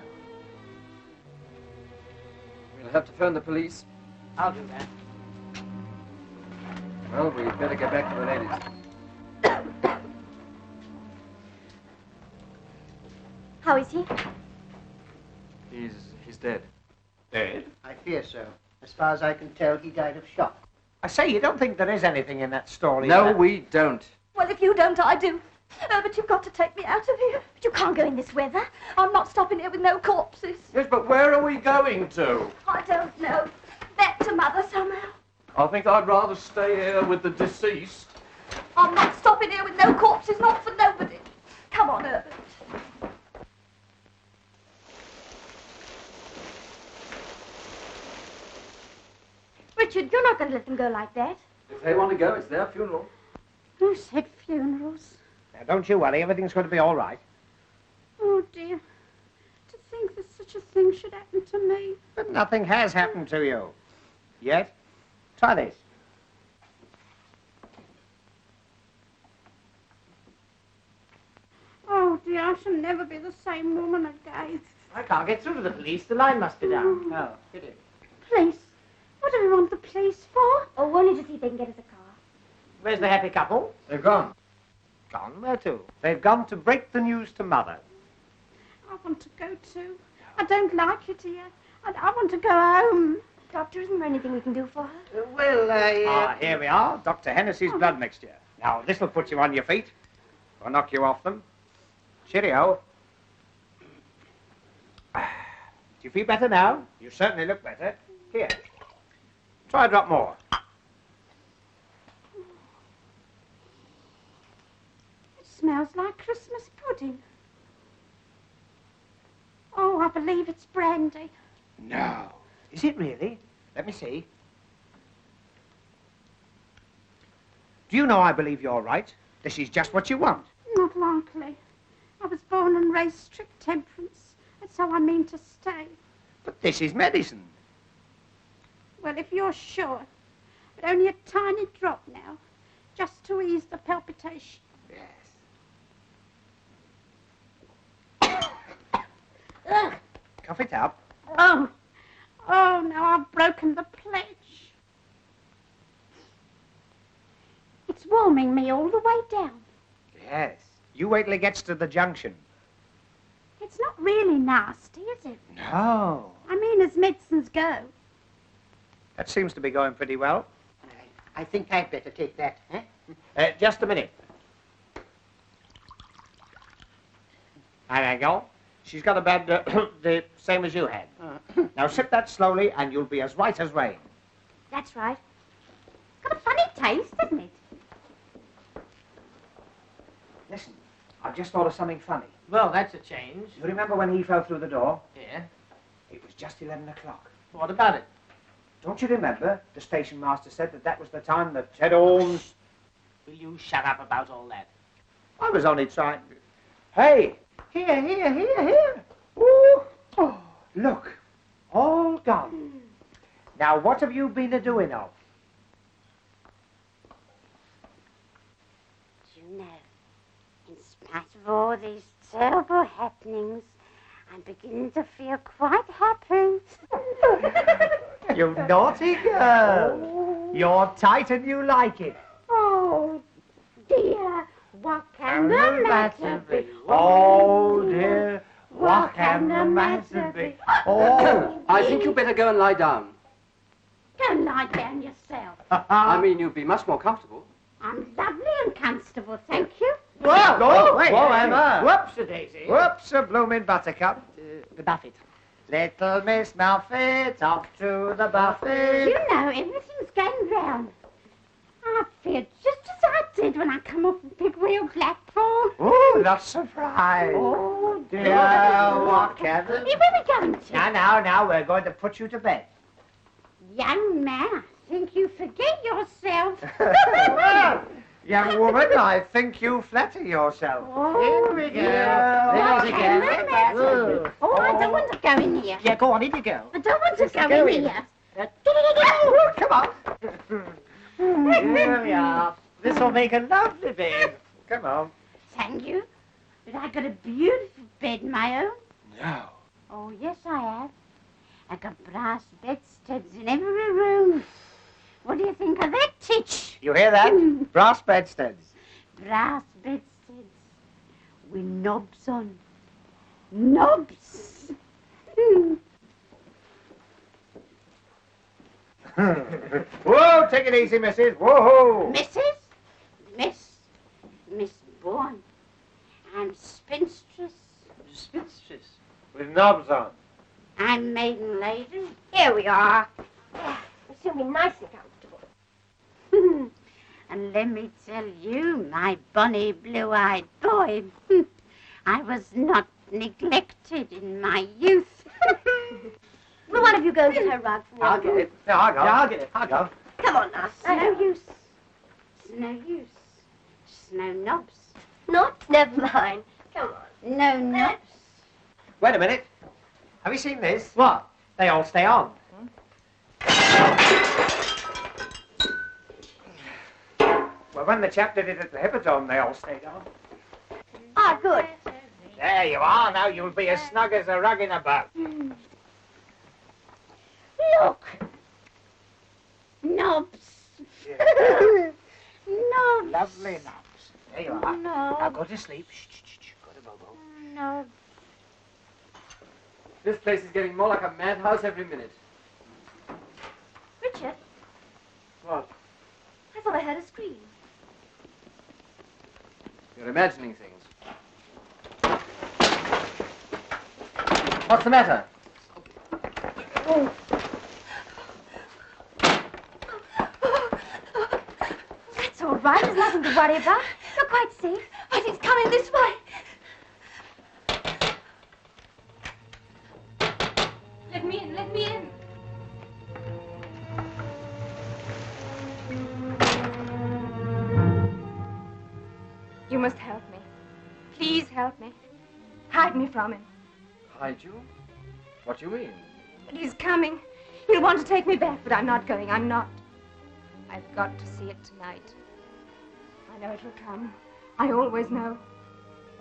We'll have to phone the police. I'll do that. Well, we'd better get back to the ladies. How is he? He's dead. Dead? I fear so. As far as I can tell, he died of shock. I say, you don't think there is anything in that story? No, we don't. Well, if you don't, I do. But you've got to take me out of here. But you can't go in this weather. I'm not stopping here with no corpses. Yes, but where are we going to? I don't know. Back to Mother somehow. I think I'd rather stay here with the deceased. I'm not stopping here with no corpses, not for nobody. Come on, Herbert. Richard, you're not going to let them go like that. If they want to go, it's their funeral. Who said funerals? Now, don't you worry. Everything's going to be all right. Oh, dear. To think that such a thing should happen to me. But nothing has happened to you. Yet. Try this. Oh, dear, I shall never be the same woman again. I can't get through to the police. The line must be down. Oh. Oh, get it. Police? What do we want the police for? Oh, only to see if they can get us a car. Where's the happy couple? They've gone. Gone? Where to? They've gone to break the news to Mother. I want to go too. I don't like it here. I want to go home. Doctor, isn't there anything we can do for her? Well, Here we are. Dr. Hennessy's blood mixture. Now, this'll put you on your feet. Or knock you off them. Cheerio. Do you feel better now? You certainly look better. Here. Try a drop more. It smells like Christmas pudding. Oh, I believe it's brandy. No. Is it really? Let me see. Do you know I believe you're right? This is just what you want. Not likely. I was born and raised strict temperance. That's how I mean to stay. But this is medicine. Well, if you're sure. But only a tiny drop now. Just to ease the palpitation. Yes. Ugh. Cough it up. Oh. Oh, now I've broken the pledge. It's warming me all the way down. Yes. You wait till it gets to the junction. It's not really nasty, is it? No. I mean, as medicines go. That seems to be going pretty well. I think I'd better take that, eh? Just a minute. There you go. She's got a bad, the same as you had. Now sip that slowly and you'll be as right as rain. That's right. It's got a funny taste, hasn't it? Listen, I've just thought of something funny. Well, that's a change. You remember when he fell through the door? Yeah. It was just 11 o'clock. What about it? Don't you remember the station master said that was the time that Ted Orms... Will you shut up about all that? I was only trying... Hey! Here. Ooh. Oh, look. All gone. Now, what have you been a-doing of? you know, in spite of all these terrible happenings, I'm beginning to feel quite happy. You naughty girl. Oh. You're tight and you like it. Oh, dear, what can the matter be? Oh, dear, what can the matter be? Oh. I think you'd better go and lie down. Go and lie down yourself. I mean, you'd be much more comfortable. I'm lovely and comfortable, thank you. Whoa, Oh, wait. whoa, Emma. Whoops-a-daisy. Whoops-a-bloomin' buttercup. The Buffet. Little Miss Muffet, off to the buffet. You know, everything's going round. I feel just as I did when I come off the big wheel platform. Oh, not surprised. Oh, Dear, what can the... Hey, where are we going to? Now, we're going to put you to bed. Young man, I think you forget yourself. Young woman, I think you flatter yourself. Oh, Here we go. What There can we the go. matter be? Oh, I don't want to go in here. Yeah, go on, in you go. I don't want to go in here. Oh, come on. Here we are. This will make a lovely bed. Come on. Thank you. But I got a beautiful bed, my own. No. Oh, yes, I have. I got brass bedsteads in every room. What do you think of that, Titch? You hear that? Brass bedsteads. Brass bedsteads with knobs on. Knobs. Whoa, take it easy, missus. Whoa. Miss Bourne. I'm spinstress. Spinstress. With knobs on. I'm maiden lady. Here we are. It's going to be nice and comfortable. And let me tell you, my bonny blue-eyed boy, I was not neglected in my youth. Will one of you go and get her rug from the I'll other get room? it. No, I'll go. Yeah, I'll get it. I'll go. Come on now. It's no use. It's no use. Just no knobs. Not? Never mind. Come on. No knobs. Wait a minute. Have you seen this? What? They all stay on. Well, when the chap did it at the Hippodrome, they all stayed on. Ah, good. There you are. Now you'll be as snug as a rug in a boat. Look. Knobs. Knobs. Lovely knobs. There you are. Now Knobs. go to sleep. Shh, shh, shh, shh. Go to Bobo. Knobs. This place is getting more like a madhouse every minute. Richard, What? I thought I heard a scream. You're imagining things. What's the matter? That's all right. There's nothing to worry about. You're quite safe. But it's coming this way. Let me in. Let me in. You must help me. Please help me. Hide me from him. Hide you? What do you mean? But he's coming. He'll want to take me back, but I'm not going. I'm not. I've got to see it tonight. I know it will come. I always know.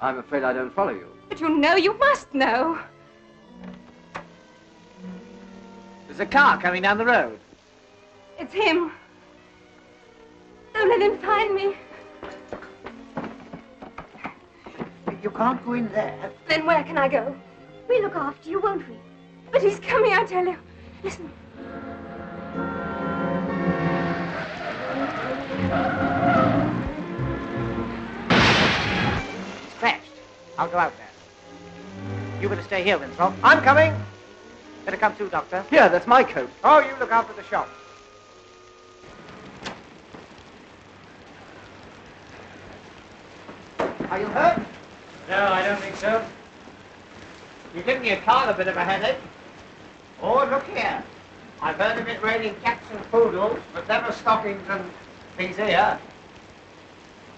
I'm afraid I don't follow you. But you know, you must know. There's a car coming down the road. It's him. Don't let him find me. You can't go in there. Then where can I go? We'll look after you, won't we? But he's coming, I tell you. Listen. It's crashed. I'll go out there. You better stay here, Winthrop. I'm coming. Better come too, Doctor. Here, that's my coat. Oh, you look after the shop. Are you hurt? No, I don't think so. You're giving your car a bit of a headache. Oh, look here. I've heard of it raining cats and poodles, but never stockings and things here.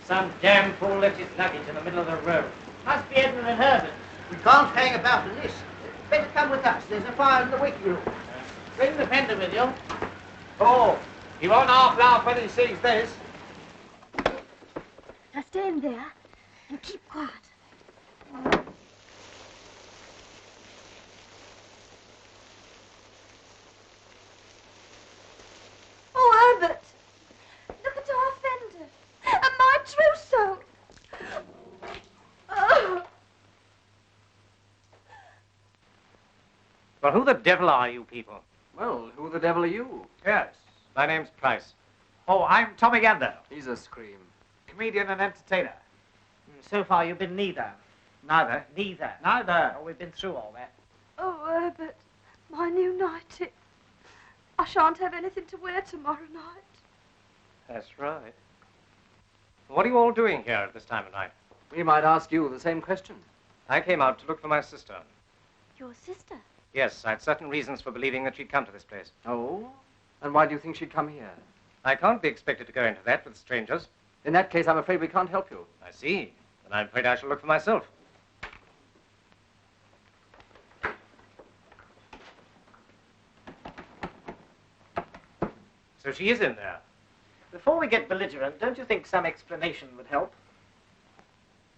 Some damn fool left his luggage in the middle of the road. Must be Edmund and Herbert. We can't hang about in this. Better come with us. There's a fire in the waiting room. Bring the fender with you. Oh, he won't half laugh when he sees this. Now stay in there and keep quiet. Oh, Herbert! Look at our fender. And my trousseau. Oh. Well, who the devil are you people? Well, who the devil are you? Yes, my name's Price. Oh, I'm Tommy Gander, He's a scream. comedian and entertainer. So far, you've been neither. Neither. Neither. Neither. Oh, we've been through all that. Oh, Herbert, my new nightie. I shan't have anything to wear tomorrow night. That's right. What are you all doing here at this time of night? We might ask you the same question. I came out to look for my sister. Your sister? Yes, I had certain reasons for believing that she'd come to this place. Oh? And why do you think she'd come here? I can't be expected to go into that with strangers. In that case, I'm afraid we can't help you. I see. Then I'm afraid I shall look for myself. So she is in there. Before we get belligerent, don't you think some explanation would help?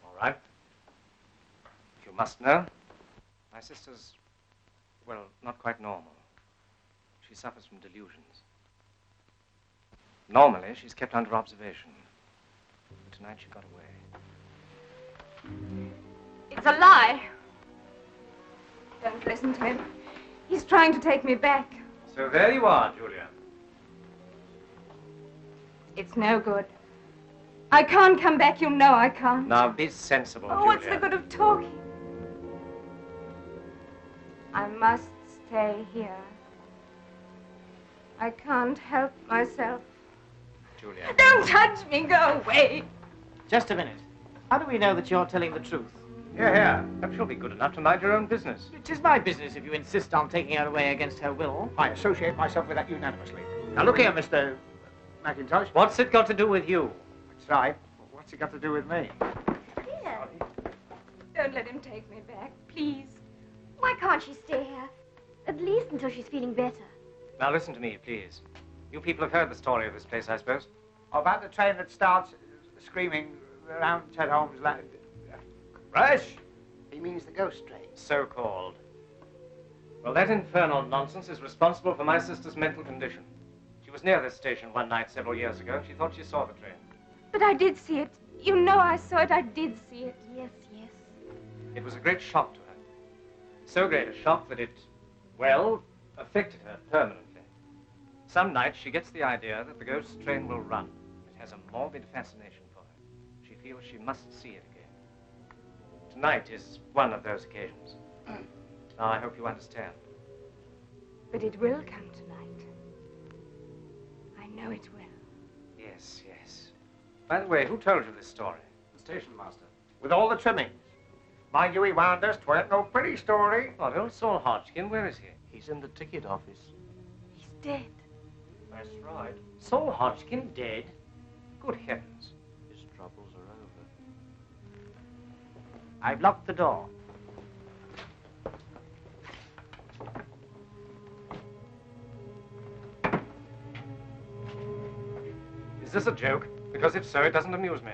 All right. If you must know, my sister's, well, not quite normal. She suffers from delusions. Normally, she's kept under observation. But tonight she got away. It's a lie. Don't listen to him. He's trying to take me back. So there you are, Julia. It's no good. I can't come back, you know I can't. Now be sensible, Oh, Julia. what's the good of talking? I must stay here. I can't help myself. Julia. Don't touch me, go away. Just a minute. How do we know that you're telling the truth? Here. Perhaps you'll be good enough to mind your own business. It is my business if you insist on taking her away against her will. I associate myself with that unanimously. Now look here, Mr. Mackintosh. What's it got to do with you? That's right. What's it got to do with me? Here. Don't let him take me back, please. Why can't she stay here? At least until she's feeling better. Now listen to me, please. You people have heard the story of this place, I suppose? About the train that starts screaming around Ted Holmes' land. Rush? He means the ghost train. So-called. Well, that infernal nonsense is responsible for my sister's mental condition. She was near this station one night several years ago. She thought she saw the train. But I did see it. You know I saw it. I did see it. Yes, yes. It was a great shock to her. So great a shock that it, well, affected her permanently. Some nights she gets the idea that the ghost train will run. It has a morbid fascination for her. She feels she must see it again. Tonight is one of those occasions. Now, I hope you understand. But it will come tonight. I know it will. Yes, yes. By the way, who told you this story? The station master. With all the trimmings. Mind you, he warned us 'tweren't no pretty story. What, old Saul Hodgkin? Where is he? He's in the ticket office. He's dead. That's right. Saul Hodgkin dead? Good heavens. His troubles are over. I've locked the door. Is this a joke? Because if so, it doesn't amuse me.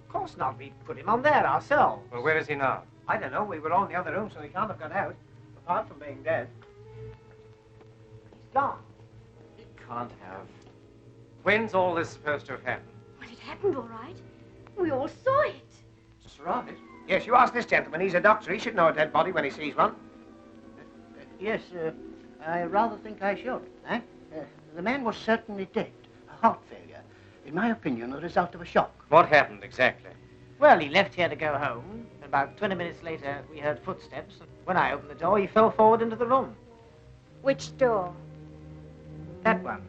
Of course not. We put him on there ourselves. Well, where is he now? I don't know. We were all in the other room, so he can't have got out. Apart from being dead. He's gone. He can't have. When's all this supposed to have happened? Well, it happened all right. We all saw it. That's right. Yes, you ask this gentleman. He's a doctor. He should know a dead body when he sees one. Yes, I rather think I should. The man was certainly dead. A heart failure. In my opinion, the result of a shock. What happened exactly? Well, he left here to go home. About 20 minutes later, we heard footsteps. And when I opened the door, he fell forward into the room. Which door? That one.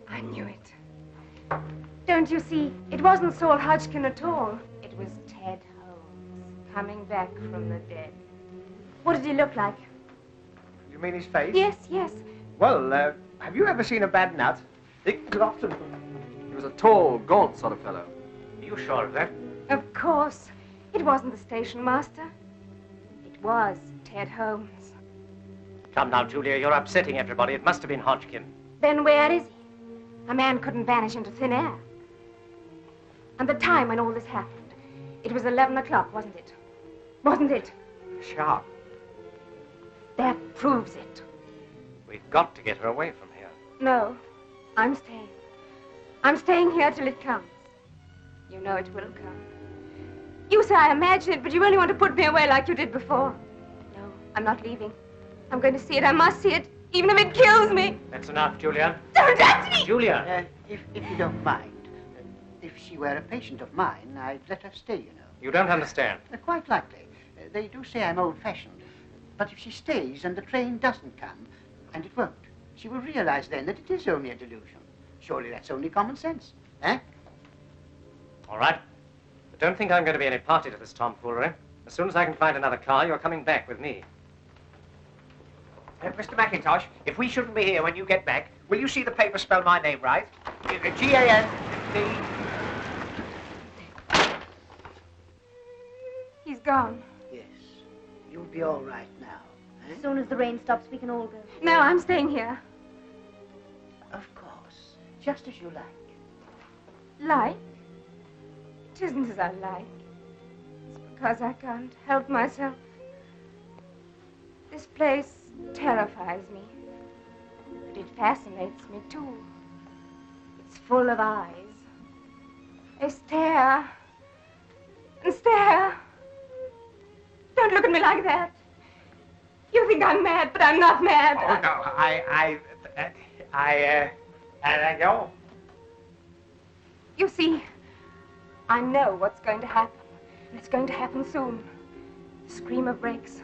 I knew it. Don't you see? It wasn't Saul Hodgkin at all. It was Ted Holmes, coming back from the dead. What did he look like? You mean his face? Yes, yes. Well, have you ever seen a bad nut? Dick Glotton. He was a tall, gaunt sort of fellow. Are you sure of that? Of course. It wasn't the station master. It was Ted Holmes. Come now, Julia, you're upsetting everybody. It must have been Hodgkin. Then where is he? A man couldn't vanish into thin air. And the time when all this happened. It was 11 o'clock, wasn't it? Wasn't it? Sharp. That proves it. We've got to get her away from here. No, I'm staying. I'm staying here till it comes. You know it will come. You say I imagine it, but you only want to put me away like you did before. No, I'm not leaving. I'm going to see it. I must see it, even if it kills me. That's enough, Julia. Don't touch me! Julia! If you don't mind, if she were a patient of mine, I'd let her stay, you know. You don't understand. Quite likely. They do say I'm old-fashioned. But if she stays and the train doesn't come, and it won't, she will realize then that it is only a delusion. Surely that's only common sense, eh? All right. But don't think I'm going to be any party to this tomfoolery. As soon as I can find another car, you're coming back with me. Mr. McIntosh, if we shouldn't be here when you get back, will you see the paper spell my name right? G-A-N-D... He's gone. Yes. You'll be all right now. Eh? As soon as the rain stops, we can all go. No, I'm staying here. Of course. Just as you like. Like? It isn't as I like. It's because I can't help myself. This place terrifies me. But it fascinates me, too. It's full of eyes. They stare and stare. Don't look at me like that. You think I'm mad, but I'm not mad. Oh, no, I go. You see, I know what's going to happen, and it's going to happen soon. The scream of brakes,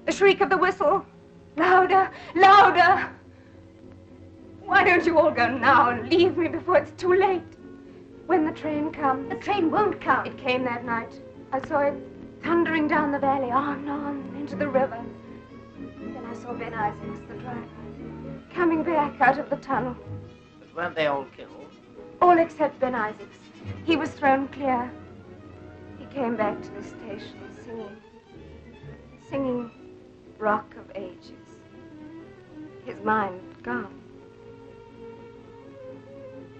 the shriek of the whistle, louder, louder. Why don't you all go now and leave me before it's too late? When the train comes. The train won't come. It came that night. I saw it thundering down the valley, on, into the river. Then I saw Ben Isaacs, the driver, coming back out of the tunnel. But weren't they all killed? All except Ben Isaacs. He was thrown clear. He came back to the station singing Rock of Ages. His mind gone.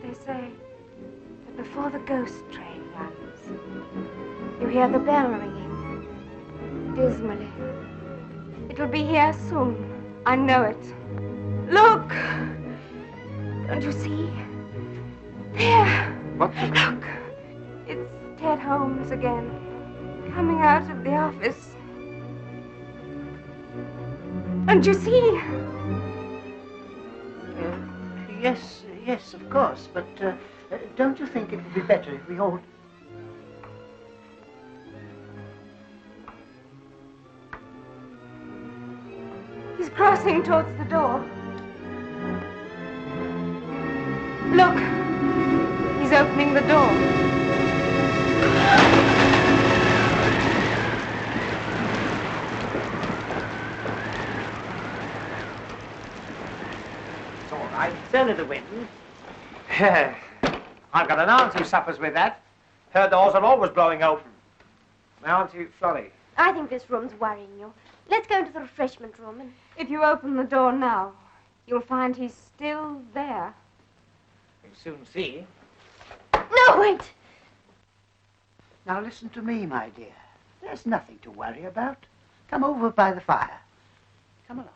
They say that before the ghost train runs, you hear the bell ringing, dismally. It'll be here soon. I know it. Look! Don't you see? There! What? Look! It's Ted Holmes again, coming out of the office. Don't you see? Yes, of course, but don't you think it would be better if we all... He's crossing towards the door. Look! He's opening the door. It's all right. It's only the wind. I've got an aunt who suffers with that. Her doors are always blowing open. My Auntie Florrie. I think this room's worrying you. Let's go into the refreshment room and... If you open the door now, you'll find he's still there. You'll soon see. No, wait! Now listen to me, my dear. There's nothing to worry about. Come over by the fire. Come along.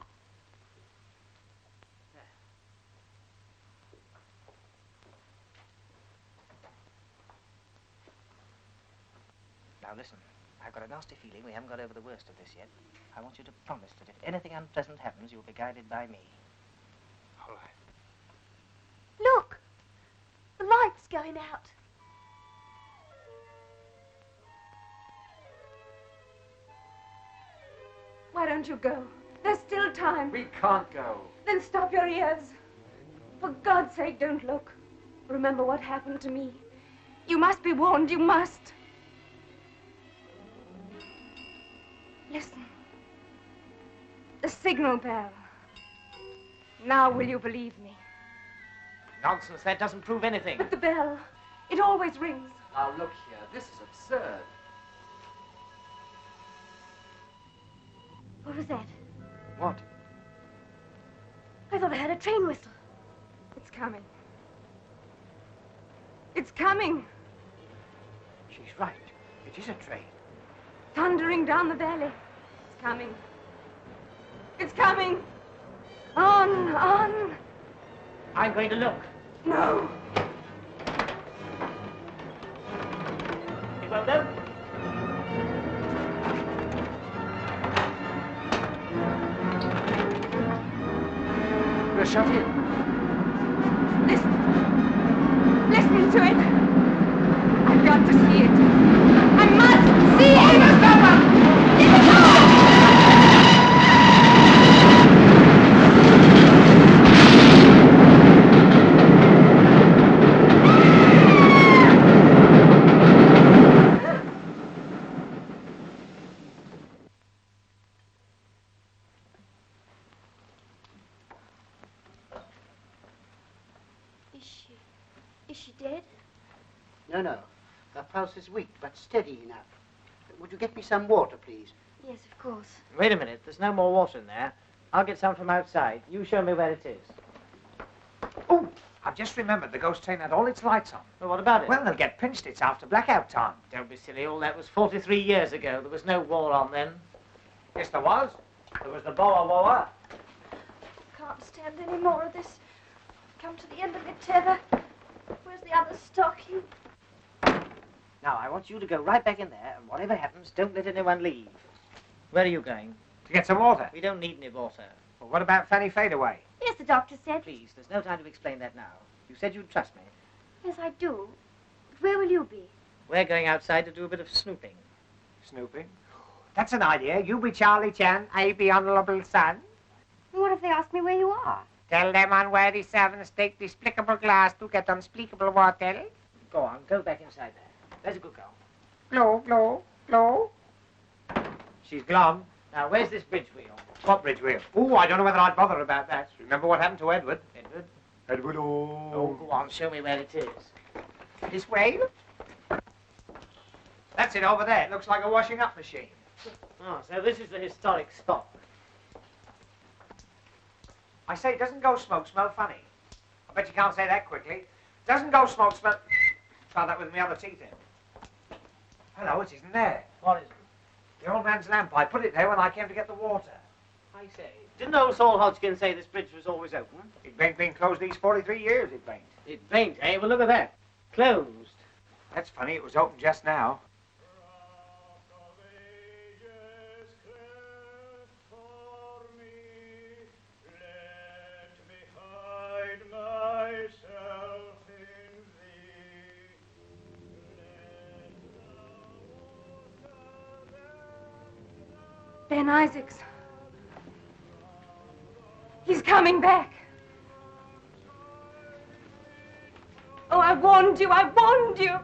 Now listen, I've got a nasty feeling we haven't got over the worst of this yet. I want you to promise that if anything unpleasant happens, you'll be guided by me. All right. Look! The light's going out. Why don't you go? There's still time. We can't go. Then stop your ears. For God's sake, don't look. Remember what happened to me. You must be warned, you must. Listen. The signal bell. Now will you believe me? Nonsense, that doesn't prove anything. But the bell, it always rings. Now look here, this is absurd. What was that? What? I thought I heard a train whistle. It's coming. It's coming. She's right. It is a train. Thundering down the valley. It's coming. It's coming. On, on. I'm going to look. No. It won't open. We're shut in. Listen to it. I've got to see it. I must see it. Is she dead? No, no. Her pulse is weak, but steady enough. Would you get me some water, please? Yes, of course. Wait a minute. There's no more water in there. I'll get some from outside. You show me where it is. Oh, I've just remembered the ghost train had all its lights on. Well, what about it? Well, they'll get pinched. It's after blackout time. Don't be silly. All that was 43 years ago. There was no war on then. Yes, there was. There was the Boer War. Can't stand any more of this. Come to the end of your tether. Where's the other stocking? Now, I want you to go right back in there, and whatever happens, don't let anyone leave. Where are you going? To get some water. We don't need any water. Well, what about Fanny Fadeaway? Yes, the doctor said. Please, there's no time to explain that now. You said you'd trust me. Yes, I do. But where will you be? We're going outside to do a bit of snooping. Snooping? That's an idea. You be Charlie Chan, I be Honourable Son. What if they ask me where you are? Tell them unworthy servants take despicable glass to get unspeakable water. Go on, go back inside there. There's a good girl. Glow, glow, glow. She's glum. Now, where's this bridge wheel? What bridge wheel? Oh, I don't know whether I'd bother about that. Remember what happened to Edward? Edward? Edward, Oh, go on, show me where it is. This way? That's it over there. It looks like a washing up machine. Oh, so this is the historic spot. I say, doesn't ghost smoke smell funny? I bet you can't say that quickly. Doesn't ghost smoke smell... Try that with my other teeth in. Hello, it isn't there. What is it? The old man's lamp. I put it there when I came to get the water. I say, didn't old Saul Hodgkin say this bridge was always open? It ain't been closed these 43 years, it ain't. It ain't, eh? Well, look at that. Closed. That's funny, it was open just now. Ben Isaacs. He's coming back. Oh, I warned you, I warned you.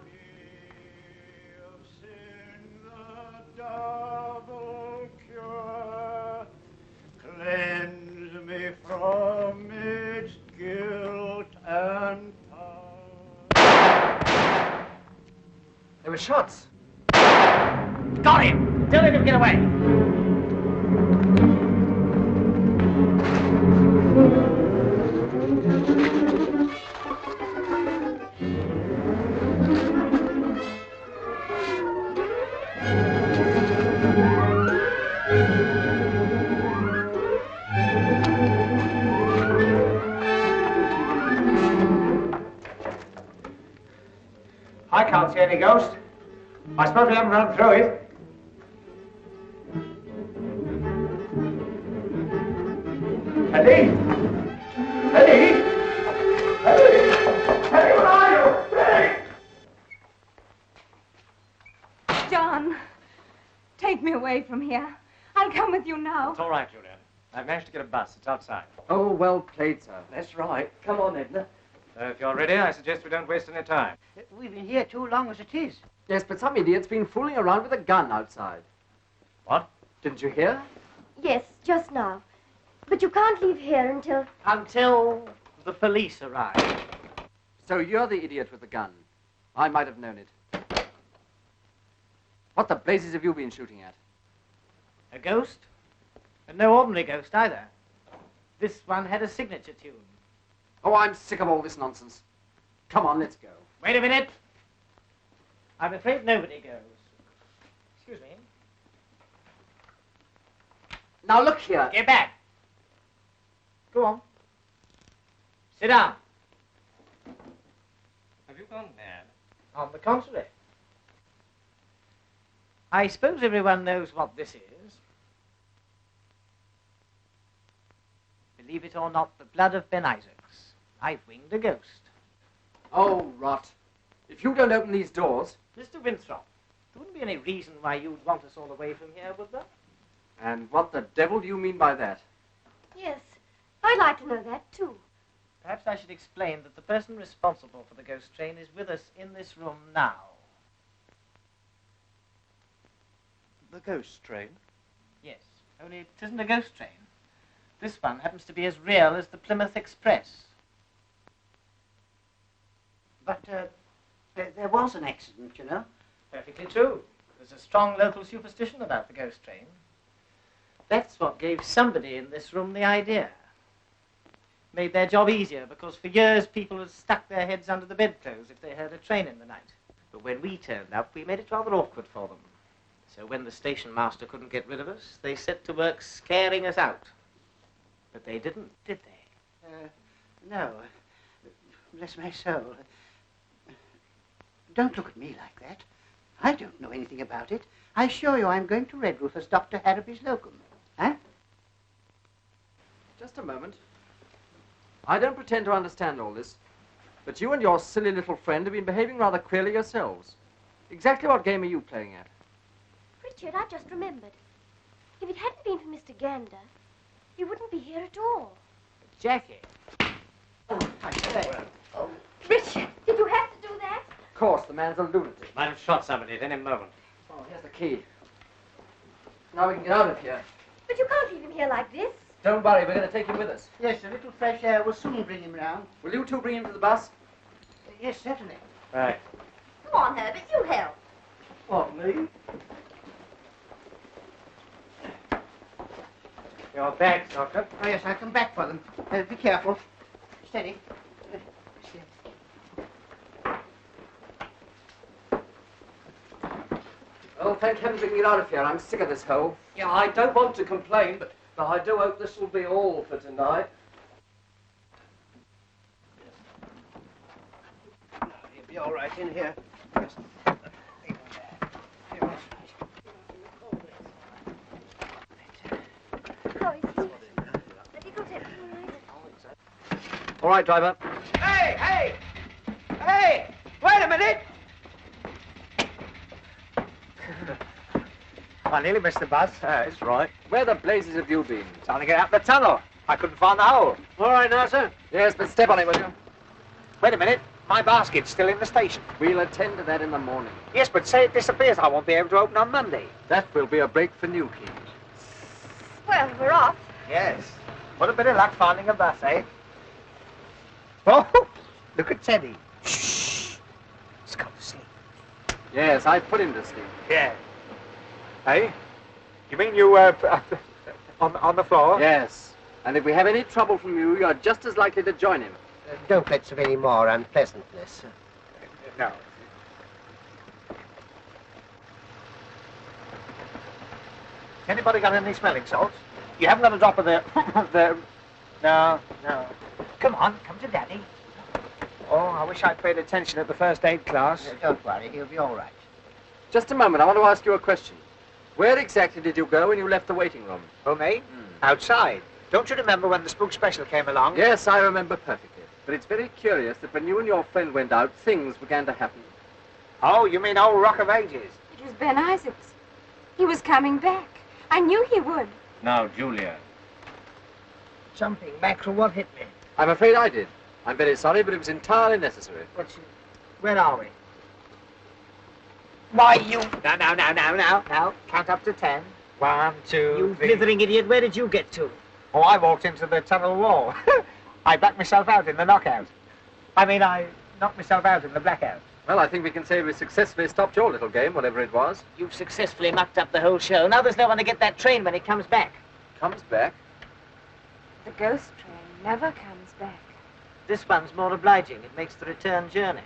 Cleanse me from its guilt and power. There were shots. Got him! Don't let him get away. I can't see any ghost. I suppose we haven't run through it. Eddie! Eddie! Eddie! Eddie, where are you? Eddie! John, take me away from here. I'll come with you now. It's all right, Julian. I've managed to get a bus. It's outside. Oh, well played, sir. That's right. Come on, Edna. So if you're ready, I suggest we don't waste any time. We've been here too long as it is. Yes, but some idiot's been fooling around with a gun outside. What? Didn't you hear? Yes, just now. But you can't leave here until... Until the police arrive. So you're the idiot with the gun. I might have known it. What the blazes have you been shooting at? A ghost? And no ordinary ghost either. This one had a signature tune. Oh, I'm sick of all this nonsense. Come on, let's go. Wait a minute. I'm afraid nobody goes. Excuse me. Now look here. Get back. Go on. Sit down. Have you gone mad? On the contrary. I suppose everyone knows what this is. Believe it or not, the blood of Ben Isaacs. I've winged a ghost. Oh, rot. If you don't open these doors... Mr. Winthrop, there wouldn't be any reason why you'd want us all away from here, would there? And what the devil do you mean by that? Yes, I'd like to know that too. Perhaps I should explain that the person responsible for the ghost train is with us in this room now. The ghost train? Yes, only it isn't a ghost train. This one happens to be as real as the Plymouth Express. But there was an accident, you know. Perfectly true. There's a strong local superstition about the ghost train. That's what gave somebody in this room the idea. Made their job easier, because for years people had stuck their heads under the bedclothes if they heard a train in the night. But when we turned up, we made it rather awkward for them. So when the station master couldn't get rid of us, they set to work scaring us out. But they didn't, did they? No. Bless my soul. Don't look at me like that. I don't know anything about it. I assure you I'm going to Redruth as Dr. Harraby's locum. Huh? Just a moment. I don't pretend to understand all this, but you and your silly little friend have been behaving rather queerly yourselves. Exactly what game are you playing at? Richard, I just remembered. If it hadn't been for Mr. Gander, you wouldn't be here at all. Jackie. Oh, I say. Oh. Richard, did you have to do that? Of course, the man's a lunatic. Might have shot somebody at any moment. Oh, here's the key. Now we can get out of here. But you can't leave him here like this. Don't worry, we're going to take him with us. Yes, a little fresh air will soon bring him round. Will you two bring him to the bus? Yes, certainly. Right. Come on, Herbert, you help. What, me? Your bags, Doctor. Oh, yes, I'll come back for them. Be careful. Steady. Oh, thank heaven we can get out of here. I'm sick of this hole. Yeah, I don't want to complain, but I do hope this will be all for tonight. You'll be all right in here. Just All right, driver. Hey, hey! Hey! Wait a minute! I nearly missed the bus. That's right. Where the blazes have you been? Trying to get out the tunnel. I couldn't find the hole. All right now, sir. Yes, but step on it, will you? Wait a minute. My basket's still in the station. We'll attend to that in the morning. Yes, but say it disappears. I won't be able to open on Monday. That will be a break for New King. Well, we're off. Yes. What a bit of luck finding a bus, eh? Oh, look at Teddy. Shh. He's gone to sleep. Yes, I put him to sleep. Yeah. Hey? You mean you, on the floor? Yes. And if we have any trouble from you, you're just as likely to join him. don't let's have any more unpleasantness. No. Anybody got any smelling salts? You haven't got a drop of the... No, no. Come on, come to Daddy. Oh, I wish I'd paid attention at the first aid class. Don't worry, he'll be all right. Just a moment, I want to ask you a question. Where exactly did you go when you left the waiting room? Oh, me? Outside. Don't you remember when the spook special came along? Yes, I remember perfectly. But it's very curious that when you and your friend went out, things began to happen. Oh, you mean old Rock of Ages? It was Ben Isaacs. He was coming back. I knew he would. Now, Julia. Jumping mackerel, what hit me? I'm afraid I did. I'm very sorry, but it was entirely necessary. Where are we? Why, you... Now. Count up to 10. 1, 2, You 3... blithering idiot, where did you get to? Oh, I walked into the tunnel wall. I backed myself out in the knockout. I knocked myself out in the blackout. Well, I think we can say we successfully stopped your little game, whatever it was. You've successfully mucked up the whole show. Now there's no one to get that train when it comes back. Comes back? The ghost train never comes back. This one's more obliging. It makes the return journey.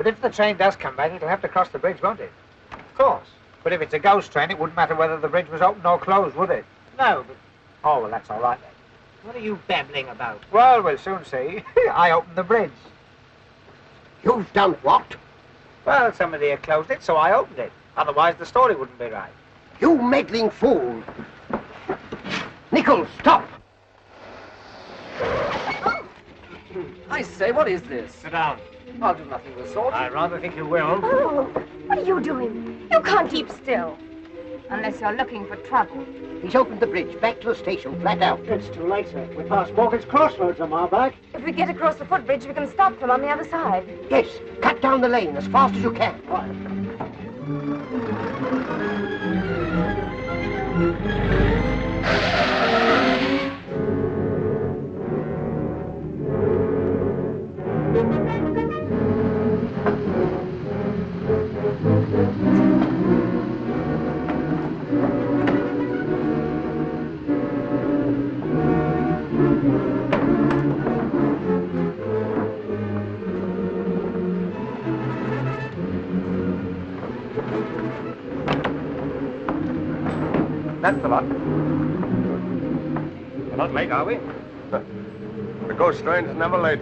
But if the train does come back, it'll have to cross the bridge, won't it? Of course. But if it's a ghost train, it wouldn't matter whether the bridge was open or closed, would it? No, but... Oh, well, that's all right then. What are you babbling about? Well, we'll soon see. I opened the bridge. You've done what? Well, somebody had closed it, so I opened it. Otherwise, the story wouldn't be right. You meddling fool. Nichols, stop. I say, what is this? Sit down. I'll do nothing of the sort. I rather think you will. Oh, what are you doing? You can't keep still. Unless you're looking for trouble. He's opened the bridge back to the station, flat out. It's too late, sir. We're past Morgan's Crossroads on our back. If we get across the footbridge, we can stop them on the other side. Yes, cut down the lane as fast as you can. That's the lot. We're not late, are we? The ghost train's never late.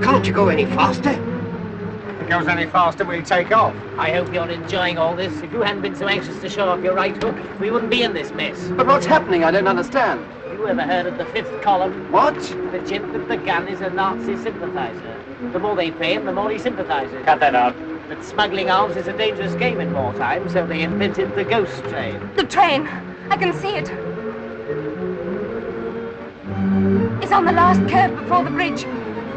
Can't you go any faster? If it goes any faster, we'll take off. I hope you're enjoying all this. If you hadn't been so anxious to show off your right hook, we wouldn't be in this mess. But what's happening? I don't understand. You ever heard of the fifth column? What? The gent with the gun is a Nazi sympathizer. The more they pay him, the more he sympathizes. Cut that out. But smuggling arms is a dangerous game in wartime, so they invented the ghost train. The train. I can see it. It's on the last curve before the bridge.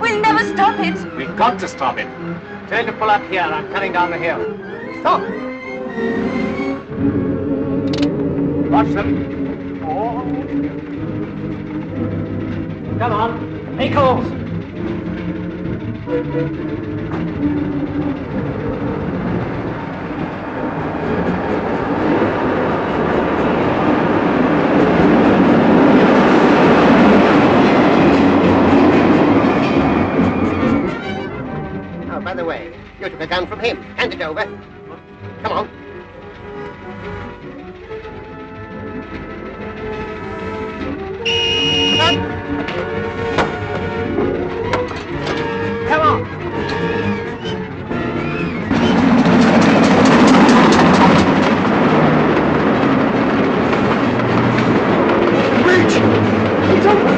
We'll never stop it. We've got to stop it. Tell him to pull up here. I'm cutting down the hill. Stop! Watch them. Oh. Come on, Nichols! Oh, by the way, you took a gun from him. Hand it over. Come on. Come on! Bridge! It's open!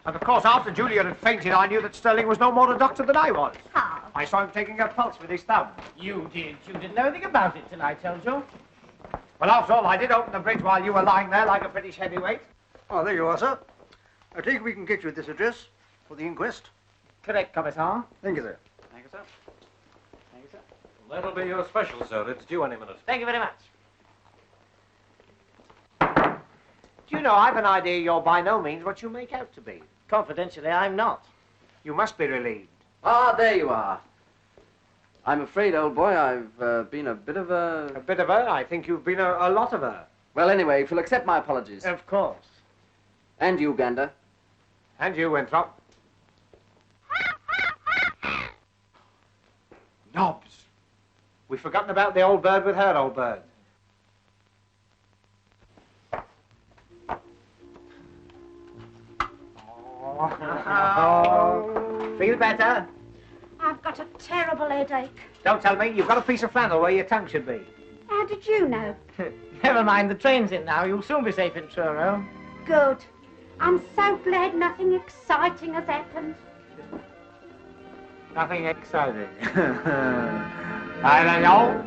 And of course, after Julia had fainted, I knew that Sterling was no more a doctor than I was. How? I saw him taking her pulse with his thumb. You did. You didn't know anything about it till I told you. Well, after all, I did open the bridge while you were lying there like a British heavyweight. Oh, there you are, sir. I think we can get you this address for the inquest. Correct, Commissar. Thank you, sir. Thank you, sir. Thank you, sir. That'll be your special, sir. It's due any minute. Thank you very much. Do you know, I've an idea you're by no means what you make out to be. Confidentially, I'm not. You must be relieved. Ah, there you are. I'm afraid, old boy, I've been a bit of a... A bit of her? I think you've been a lot of her. Well, anyway, if you'll accept my apologies. Of course. And you, Gander. And you, Winthrop. Nobs. We've forgotten about the old bird with her old bird. Oh. Feel better? I've got a terrible headache. Don't tell me. You've got a piece of flannel where your tongue should be. How did you know? Never mind, the train's in now. You'll soon be safe in Truro. Good. I'm so glad nothing exciting has happened. Nothing exciting. I don't know.